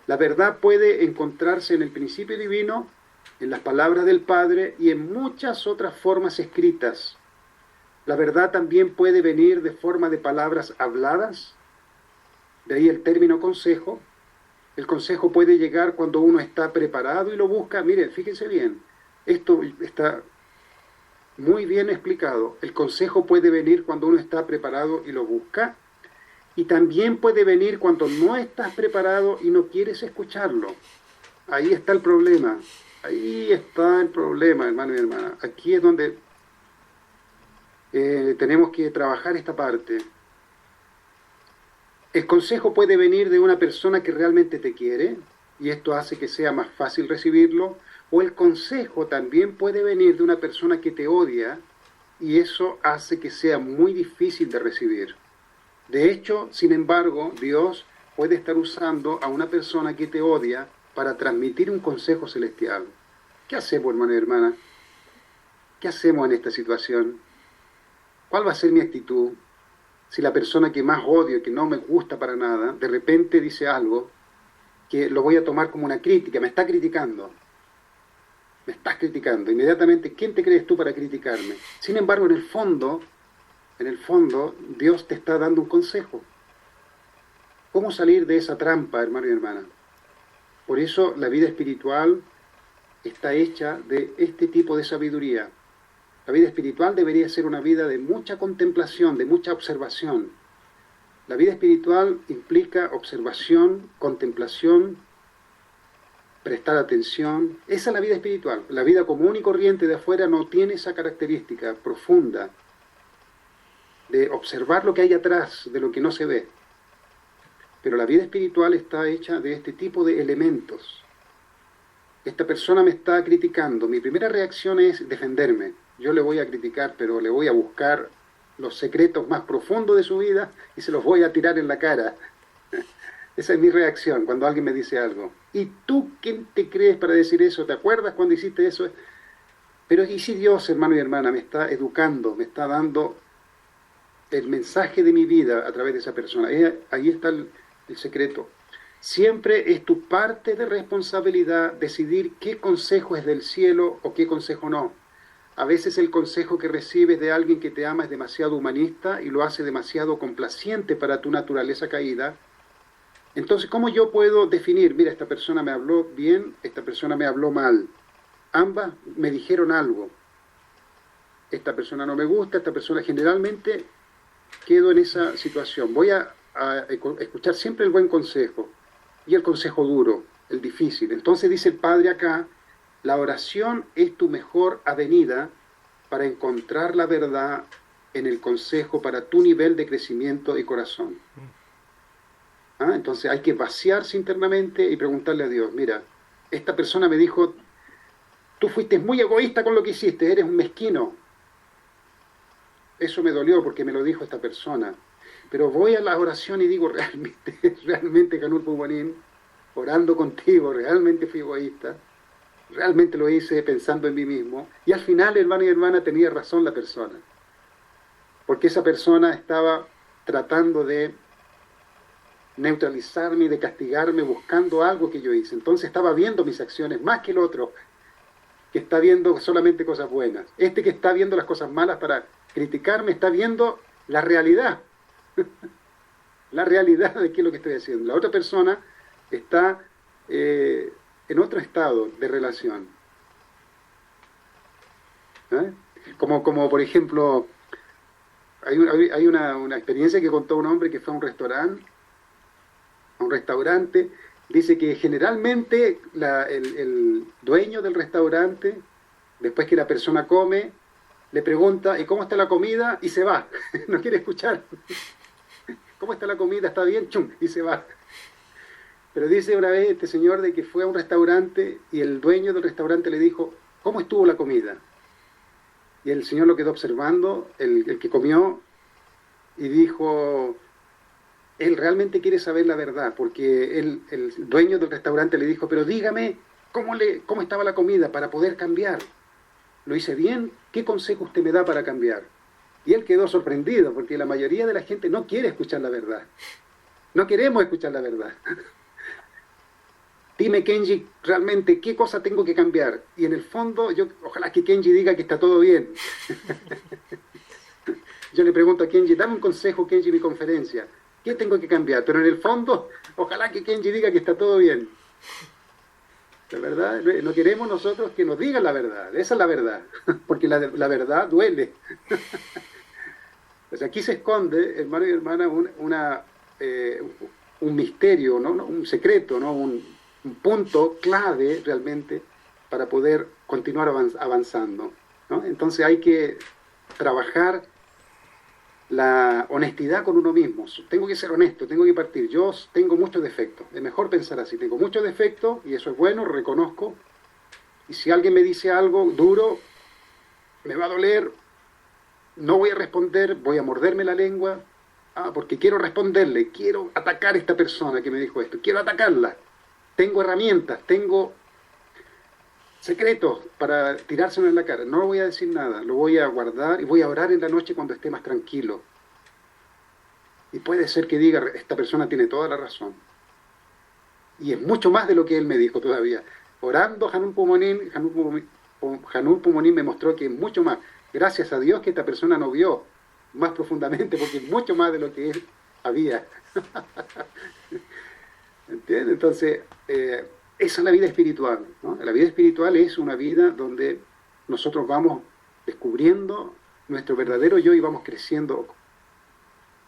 La verdad puede encontrarse en el principio divino, en las palabras del Padre y en muchas otras formas escritas. La verdad también puede venir de forma de palabras habladas, de ahí el término consejo. El consejo puede llegar cuando uno está preparado y lo busca. Mire, fíjense bien, esto está muy bien explicado. El consejo puede venir cuando uno está preparado y lo busca. Y también puede venir cuando no estás preparado y no quieres escucharlo. Ahí está el problema. Ahí está el problema, hermano y hermana. Aquí es donde tenemos que trabajar esta parte. El consejo puede venir de una persona que realmente te quiere, y esto hace que sea más fácil recibirlo, o el consejo también puede venir de una persona que te odia, y eso hace que sea muy difícil de recibir. De hecho, sin embargo, Dios puede estar usando a una persona que te odia para transmitir un consejo celestial. ¿Qué hacemos, hermano y hermana? ¿Qué hacemos en esta situación? ¿Cuál va a ser mi actitud? Si la persona que más odio, que no me gusta para nada, de repente dice algo que lo voy a tomar como una crítica, me está criticando. Me estás criticando. Inmediatamente, ¿quién te crees tú para criticarme? Sin embargo, en el fondo, Dios te está dando un consejo. ¿Cómo salir de esa trampa, hermano y hermana? Por eso la vida espiritual está hecha de este tipo de sabiduría. La vida espiritual debería ser una vida de mucha contemplación, de mucha observación. La vida espiritual implica observación, contemplación, prestar atención. Esa es la vida espiritual. La vida común y corriente de afuera no tiene esa característica profunda de observar lo que hay atrás de lo que no se ve. Pero la vida espiritual está hecha de este tipo de elementos. Esta persona me está criticando. Mi primera reacción es defenderme. Yo le voy a criticar, pero le voy a buscar los secretos más profundos de su vida y se los voy a tirar en la cara. Esa es mi reacción cuando alguien me dice algo. ¿Y tú quién te crees para decir eso? ¿Te acuerdas cuando hiciste eso? Pero ¿y si Dios, hermano y hermana, me está educando, me está dando el mensaje de mi vida a través de esa persona? Ahí está el secreto. Siempre es tu parte de responsabilidad decidir qué consejo es del cielo o qué consejo no. A veces el consejo que recibes de alguien que te ama es demasiado humanista y lo hace demasiado complaciente para tu naturaleza caída. Entonces, ¿cómo yo puedo definir, mira, esta persona me habló bien, esta persona me habló mal? Ambas me dijeron algo. Esta persona no me gusta, esta persona generalmente quedo en esa situación. Voy a escuchar siempre el buen consejo y el consejo duro, el difícil. Entonces dice el Padre acá, la oración es tu mejor avenida para encontrar la verdad en el consejo para tu nivel de crecimiento y corazón. Entonces hay que vaciarse internamente y preguntarle a Dios, mira, esta persona me dijo, tú fuiste muy egoísta con lo que hiciste, eres un mezquino. Eso me dolió porque me lo dijo esta persona. Pero voy a la oración y digo, realmente, Canul Pumanín, orando contigo, realmente fui egoísta. Realmente lo hice pensando en mí mismo. Y al final, hermano y hermana, tenía razón la persona. Porque esa persona estaba tratando de neutralizarme y de castigarme buscando algo que yo hice. Entonces estaba viendo mis acciones más que el otro, que está viendo solamente cosas buenas. Este que está viendo las cosas malas para criticarme está viendo la realidad. La realidad de qué es lo que estoy haciendo. La otra persona está en otro estado de relación. Como por ejemplo, hay una experiencia que contó un hombre que fue a un restaurante, dice que generalmente el dueño del restaurante, después que la persona come, le pregunta, ¿y cómo está la comida? Y se va, no quiere escuchar. ¿Cómo está la comida? ¿Está bien? ¡Chum! Y se va. Pero dice una vez este señor de que fue a un restaurante y el dueño del restaurante le dijo, ¿cómo estuvo la comida? Y el señor lo quedó observando, el que comió, y dijo, él realmente quiere saber la verdad, porque el dueño del restaurante le dijo, pero dígame, ¿cómo estaba la comida para poder cambiar? ¿Lo hice bien? ¿Qué consejo usted me da para cambiar? Y él quedó sorprendido, porque la mayoría de la gente no quiere escuchar la verdad. No queremos escuchar la verdad. Dime, Kenji, realmente, ¿qué cosa tengo que cambiar? Y en el fondo, ojalá que Kenji diga que está todo bien. Yo le pregunto a Kenji, dame un consejo, Kenji, en mi conferencia. ¿Qué tengo que cambiar? Pero en el fondo, ojalá que Kenji diga que está todo bien. La verdad, no queremos nosotros que nos digan la verdad. Esa es la verdad. Porque la verdad duele. Pues aquí se esconde, hermano y hermana, un misterio, ¿no? Un secreto, ¿no? Un punto clave realmente para poder continuar avanzando, ¿no? Entonces hay que trabajar la honestidad con uno mismo. Tengo que ser honesto, tengo que partir. Yo tengo muchos defectos. Es mejor pensar así. Tengo muchos defectos y eso es bueno, reconozco. Y si alguien me dice algo duro, me va a doler. No voy a responder, voy a morderme la lengua. Porque quiero responderle, quiero atacar a esta persona que me dijo esto. Quiero atacarla. Tengo herramientas, tengo secretos para tirárselo en la cara. No voy a decir nada, lo voy a guardar y voy a orar en la noche cuando esté más tranquilo. Y puede ser que diga, esta persona tiene toda la razón. Y es mucho más de lo que él me dijo todavía. Orando, Hanun Pumonín me mostró que es mucho más. Gracias a Dios que esta persona no vio más profundamente, porque es mucho más de lo que él había. ¿Entiendes? Entonces, esa es la vida espiritual, ¿no? La vida espiritual es una vida donde nosotros vamos descubriendo nuestro verdadero yo y vamos creciendo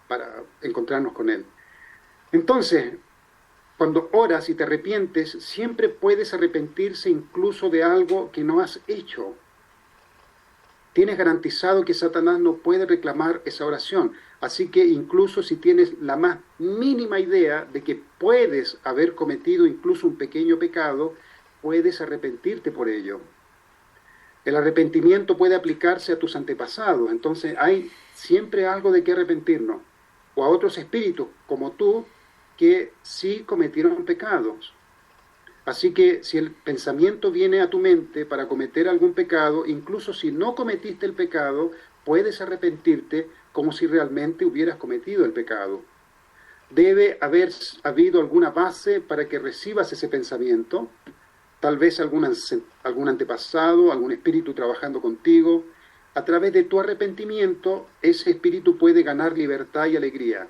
para encontrarnos con él. Entonces, cuando oras y te arrepientes, siempre puedes arrepentirse incluso de algo que no has hecho. Tienes garantizado que Satanás no puede reclamar esa oración. Así que incluso si tienes la más mínima idea de que puedes haber cometido incluso un pequeño pecado, puedes arrepentirte por ello. El arrepentimiento puede aplicarse a tus antepasados, entonces hay siempre algo de qué arrepentirnos. O a otros espíritus como tú que sí cometieron pecados. Así que si el pensamiento viene a tu mente para cometer algún pecado, incluso si no cometiste el pecado, puedes arrepentirte como si realmente hubieras cometido el pecado. debe haber habido alguna base para que recibas ese pensamiento, tal vez algún antepasado, algún espíritu trabajando contigo. A través de tu arrepentimiento, ese espíritu puede ganar libertad y alegría.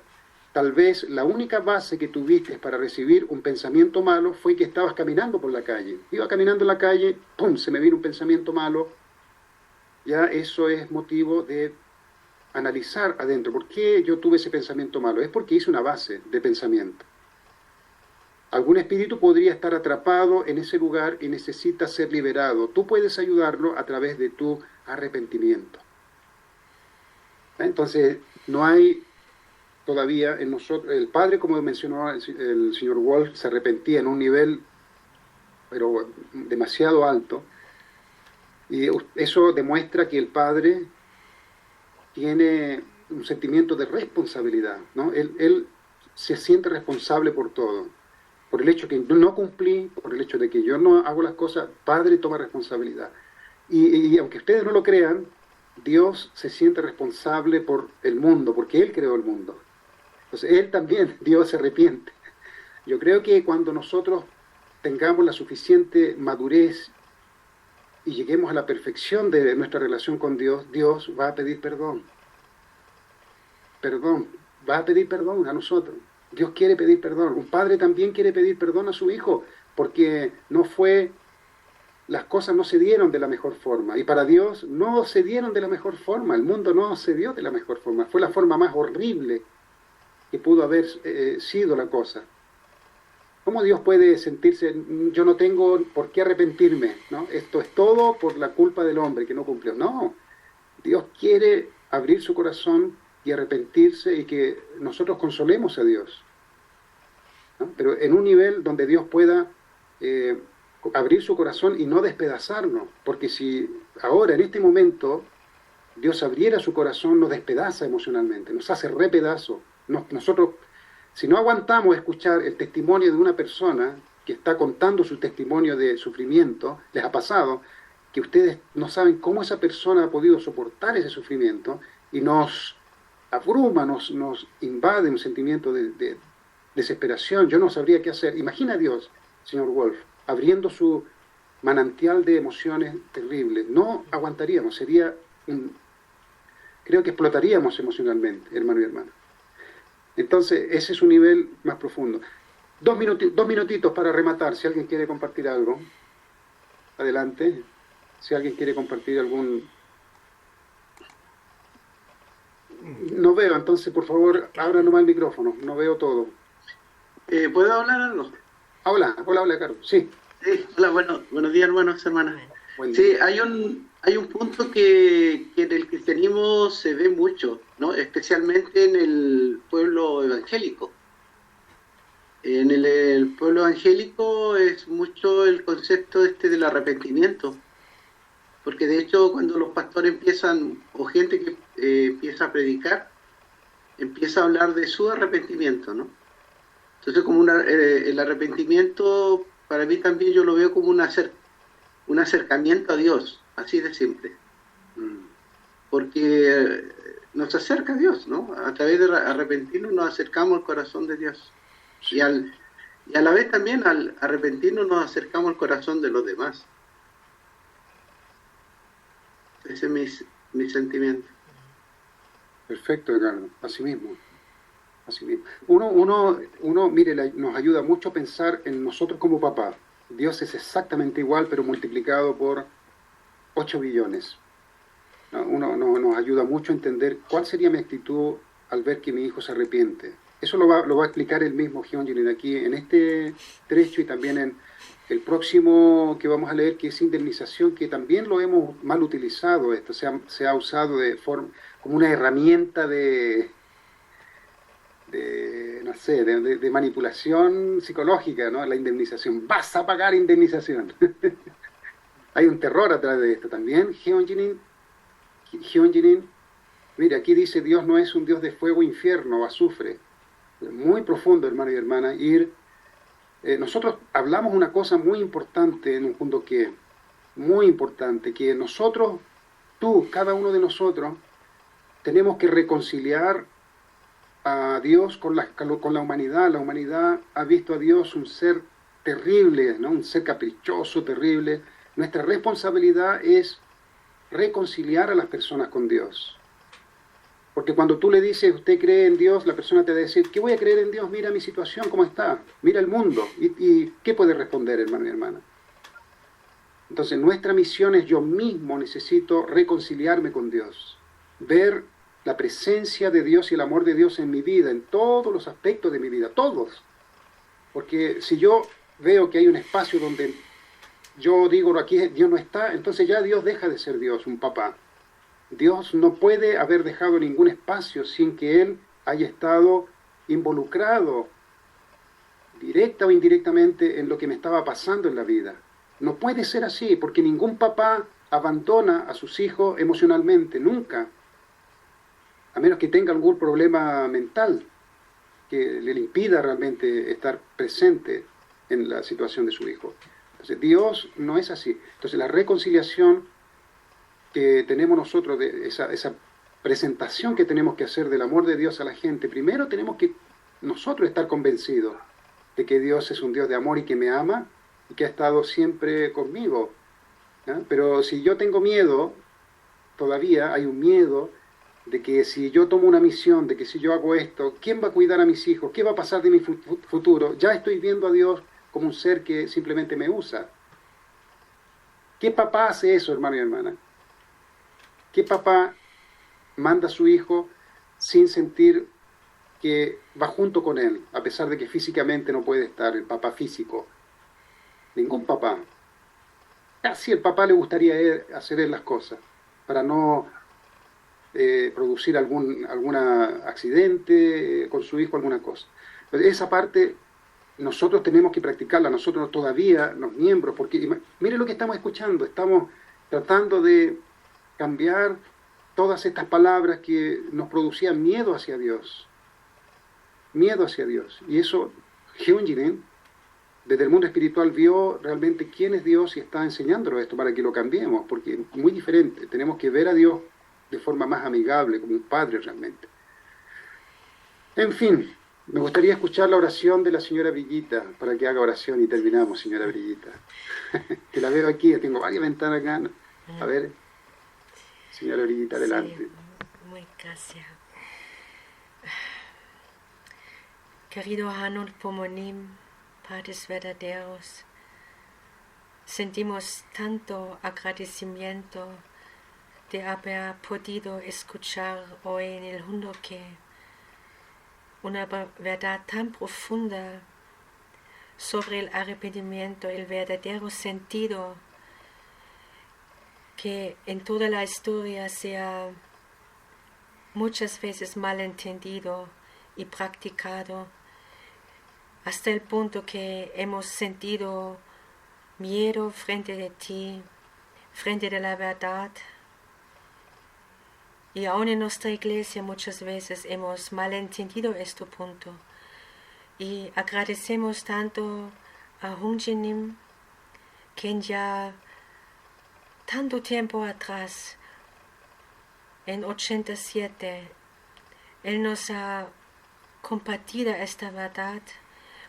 Tal vez la única base que tuviste para recibir un pensamiento malo fue que estabas caminando por la calle. Iba caminando en la calle, ¡pum!, se me vino un pensamiento malo. Ya eso es motivo de analizar adentro. ¿Por qué yo tuve ese pensamiento malo? Es porque hice una base de pensamiento. Algún espíritu podría estar atrapado en ese lugar y necesita ser liberado. Tú puedes ayudarlo a través de tu arrepentimiento. Entonces, no hay todavía en nosotros, el Padre, como mencionó el señor Wolf, se arrepentía en un nivel, pero demasiado alto, y eso demuestra que el Padre tiene un sentimiento de responsabilidad, ¿no? Él se siente responsable por todo. Por el hecho que no cumplí, por el hecho de que yo no hago las cosas, Padre toma responsabilidad. Y aunque ustedes no lo crean, Dios se siente responsable por el mundo, porque Él creó el mundo. Entonces, Él también, Dios se arrepiente. Yo creo que cuando nosotros tengamos la suficiente madurez y lleguemos a la perfección de nuestra relación con Dios, Dios va a pedir perdón. Perdón, va a pedir perdón a nosotros. Dios quiere pedir perdón. Un padre también quiere pedir perdón a su hijo, porque las cosas no se dieron de la mejor forma. Y para Dios no se dieron de la mejor forma. El mundo no se dio de la mejor forma. Fue la forma más horrible que pudo haber sido la cosa. ¿Cómo Dios puede sentirse, yo no tengo por qué arrepentirme, ¿no? Esto es todo por la culpa del hombre que no cumplió? No, Dios quiere abrir su corazón y arrepentirse y que nosotros consolemos a Dios, ¿no? Pero en un nivel donde Dios pueda abrir su corazón y no despedazarnos, porque si ahora, en este momento, Dios abriera su corazón, nos despedaza emocionalmente, nos hace re pedazo. Nosotros, si no aguantamos escuchar el testimonio de una persona que está contando su testimonio de sufrimiento, les ha pasado, que ustedes no saben cómo esa persona ha podido soportar ese sufrimiento y nos abruma, nos invade un sentimiento de desesperación. Yo no sabría qué hacer. Imagina a Dios, señor Wolf, abriendo su manantial de emociones terribles. No aguantaríamos, creo que explotaríamos emocionalmente, hermano y hermana. Entonces, ese es un nivel más profundo. Dos minutitos para rematar, si alguien quiere compartir algo. Adelante. Si alguien quiere compartir algún... No veo, entonces, por favor, abra nomás el micrófono. No veo todo. ¿Puedo hablar algo? Hola, Carlos. Sí. Sí, hola, buenos días, hermanos, hermanas. Buen Sí, día. hay un punto que en el cristianismo se ve mucho, ¿no? Especialmente en el pueblo evangélico. En el pueblo evangélico es mucho el concepto del arrepentimiento, porque de hecho cuando los pastores empiezan, o gente que empieza a predicar, empieza a hablar de su arrepentimiento, ¿no? Entonces como el arrepentimiento, para mí también yo lo veo como un acercamiento a Dios, así de simple. Porque nos acerca a Dios, ¿no? A través de arrepentirnos nos acercamos al corazón de Dios. Y a la vez también al arrepentirnos nos acercamos al corazón de los demás. Ese es mi sentimiento. Perfecto, Ricardo. Así mismo. Uno, mire, nos ayuda mucho a pensar en nosotros como papá. Dios es exactamente igual, pero multiplicado por 8 billones. ¿No? Nos ayuda mucho a entender cuál sería mi actitud al ver que mi hijo se arrepiente. Eso lo va a explicar el mismo Hyunjin aquí en este trecho y también en el próximo que vamos a leer, que es indemnización, que también lo hemos mal utilizado. Esto se ha usado como una herramienta de manipulación psicológica, ¿no? La indemnización. Vas a pagar indemnización. Hay un terror atrás de esto también. Hyunjin, mira, aquí dice: Dios no es un Dios de fuego, infierno o azufre. Muy profundo, hermano y hermana. Nosotros hablamos una cosa muy importante en un punto muy importante, que nosotros, tú, cada uno de nosotros, tenemos que reconciliar a Dios con la humanidad. La humanidad ha visto a Dios un ser terrible, ¿no? Un ser caprichoso, terrible. Nuestra responsabilidad es reconciliar a las personas con Dios. Porque cuando tú le dices, usted cree en Dios, la persona te va a decir, ¿qué voy a creer en Dios? Mira mi situación, cómo está, mira el mundo. ¿Y qué puede responder, hermano y hermana? Entonces, nuestra misión es yo mismo necesito reconciliarme con Dios, ver la presencia de Dios y el amor de Dios en mi vida, en todos los aspectos de mi vida, todos. Porque si yo veo que hay un espacio donde yo digo, aquí Dios no está, entonces ya Dios deja de ser Dios, un papá. Dios no puede haber dejado ningún espacio sin que Él haya estado involucrado, directa o indirectamente, en lo que me estaba pasando en la vida. No puede ser así, porque ningún papá abandona a sus hijos emocionalmente, nunca, a menos que tenga algún problema mental que le impida realmente estar presente en la situación de su hijo. Entonces, Dios no es así. Entonces, la reconciliación que tenemos nosotros, de esa presentación que tenemos que hacer del amor de Dios a la gente, primero tenemos que nosotros estar convencidos de que Dios es un Dios de amor y que me ama y que ha estado siempre conmigo. ¿Ya? Pero si yo tengo miedo, todavía hay un miedo de que si yo tomo una misión, de que si yo hago esto, ¿quién va a cuidar a mis hijos? ¿Qué va a pasar de mi futuro? Ya estoy viendo a Dios como un ser que simplemente me usa. ¿Qué papá hace eso, hermano y hermana? ¿Qué papá manda a su hijo sin sentir que va junto con él, a pesar de que físicamente no puede estar, el papá físico? Ningún papá. Casi el papá le gustaría hacer las cosas para no producir algún accidente con su hijo, alguna cosa. Pero esa parte nosotros tenemos que practicarla, nosotros todavía, los miembros, porque mire lo que estamos escuchando, estamos tratando de cambiar todas estas palabras que nos producían miedo hacia Dios. Miedo hacia Dios. Y eso, Hyunjin, desde el mundo espiritual, vio realmente quién es Dios y está enseñándonos esto para que lo cambiemos, porque es muy diferente. Tenemos que ver a Dios de forma más amigable, como un padre realmente. En fin, me gustaría escuchar la oración de la señora Brillita, para que haga oración y terminamos, señora Brillita. Que la veo aquí, tengo varias ventanas acá. ¿No? A ver, señora Brillita, adelante. Sí, muy gracias. Querido Hanul Pomonim, Padres verdaderos, sentimos tanto agradecimiento de haber podido escuchar hoy en el mundo que una verdad tan profunda sobre el arrepentimiento, el verdadero sentido que en toda la historia se ha muchas veces malentendido y practicado hasta el punto que hemos sentido miedo frente de ti, frente de la verdad. Y aún en nuestra iglesia muchas veces hemos malentendido este punto. Y agradecemos tanto a Hyunjin, quien ya tanto tiempo atrás, en 87, él nos ha compartido esta verdad,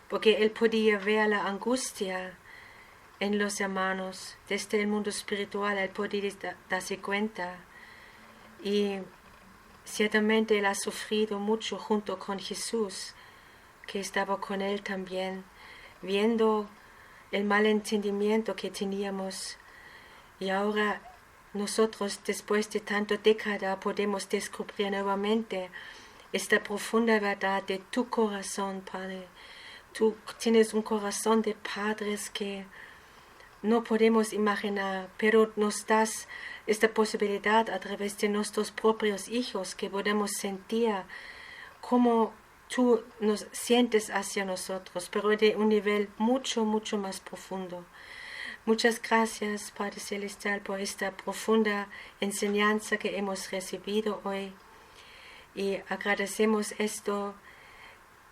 porque él podía ver la angustia en los hermanos desde el mundo espiritual, él podía darse cuenta. Y ciertamente él ha sufrido mucho junto con Jesús, que estaba con él también, viendo el malentendimiento que teníamos. Y ahora nosotros, después de tanta década, podemos descubrir nuevamente esta profunda verdad de tu corazón, Padre. Tú tienes un corazón de padres que no podemos imaginar, pero nos das esta posibilidad a través de nuestros propios hijos, que podemos sentir cómo tú nos sientes hacia nosotros, pero de un nivel mucho, mucho más profundo. Muchas gracias, Padre Celestial, por esta profunda enseñanza que hemos recibido hoy. Y agradecemos esto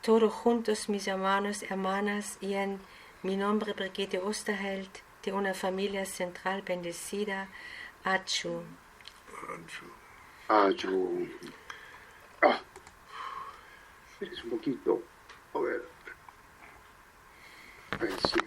todos juntos, mis hermanos, hermanas, y en mi nombre, Brigitte Osterheld, de una familia central bendecida. Achu. Achu. Ah. Espérese un poquito. A ver. Ahí sí.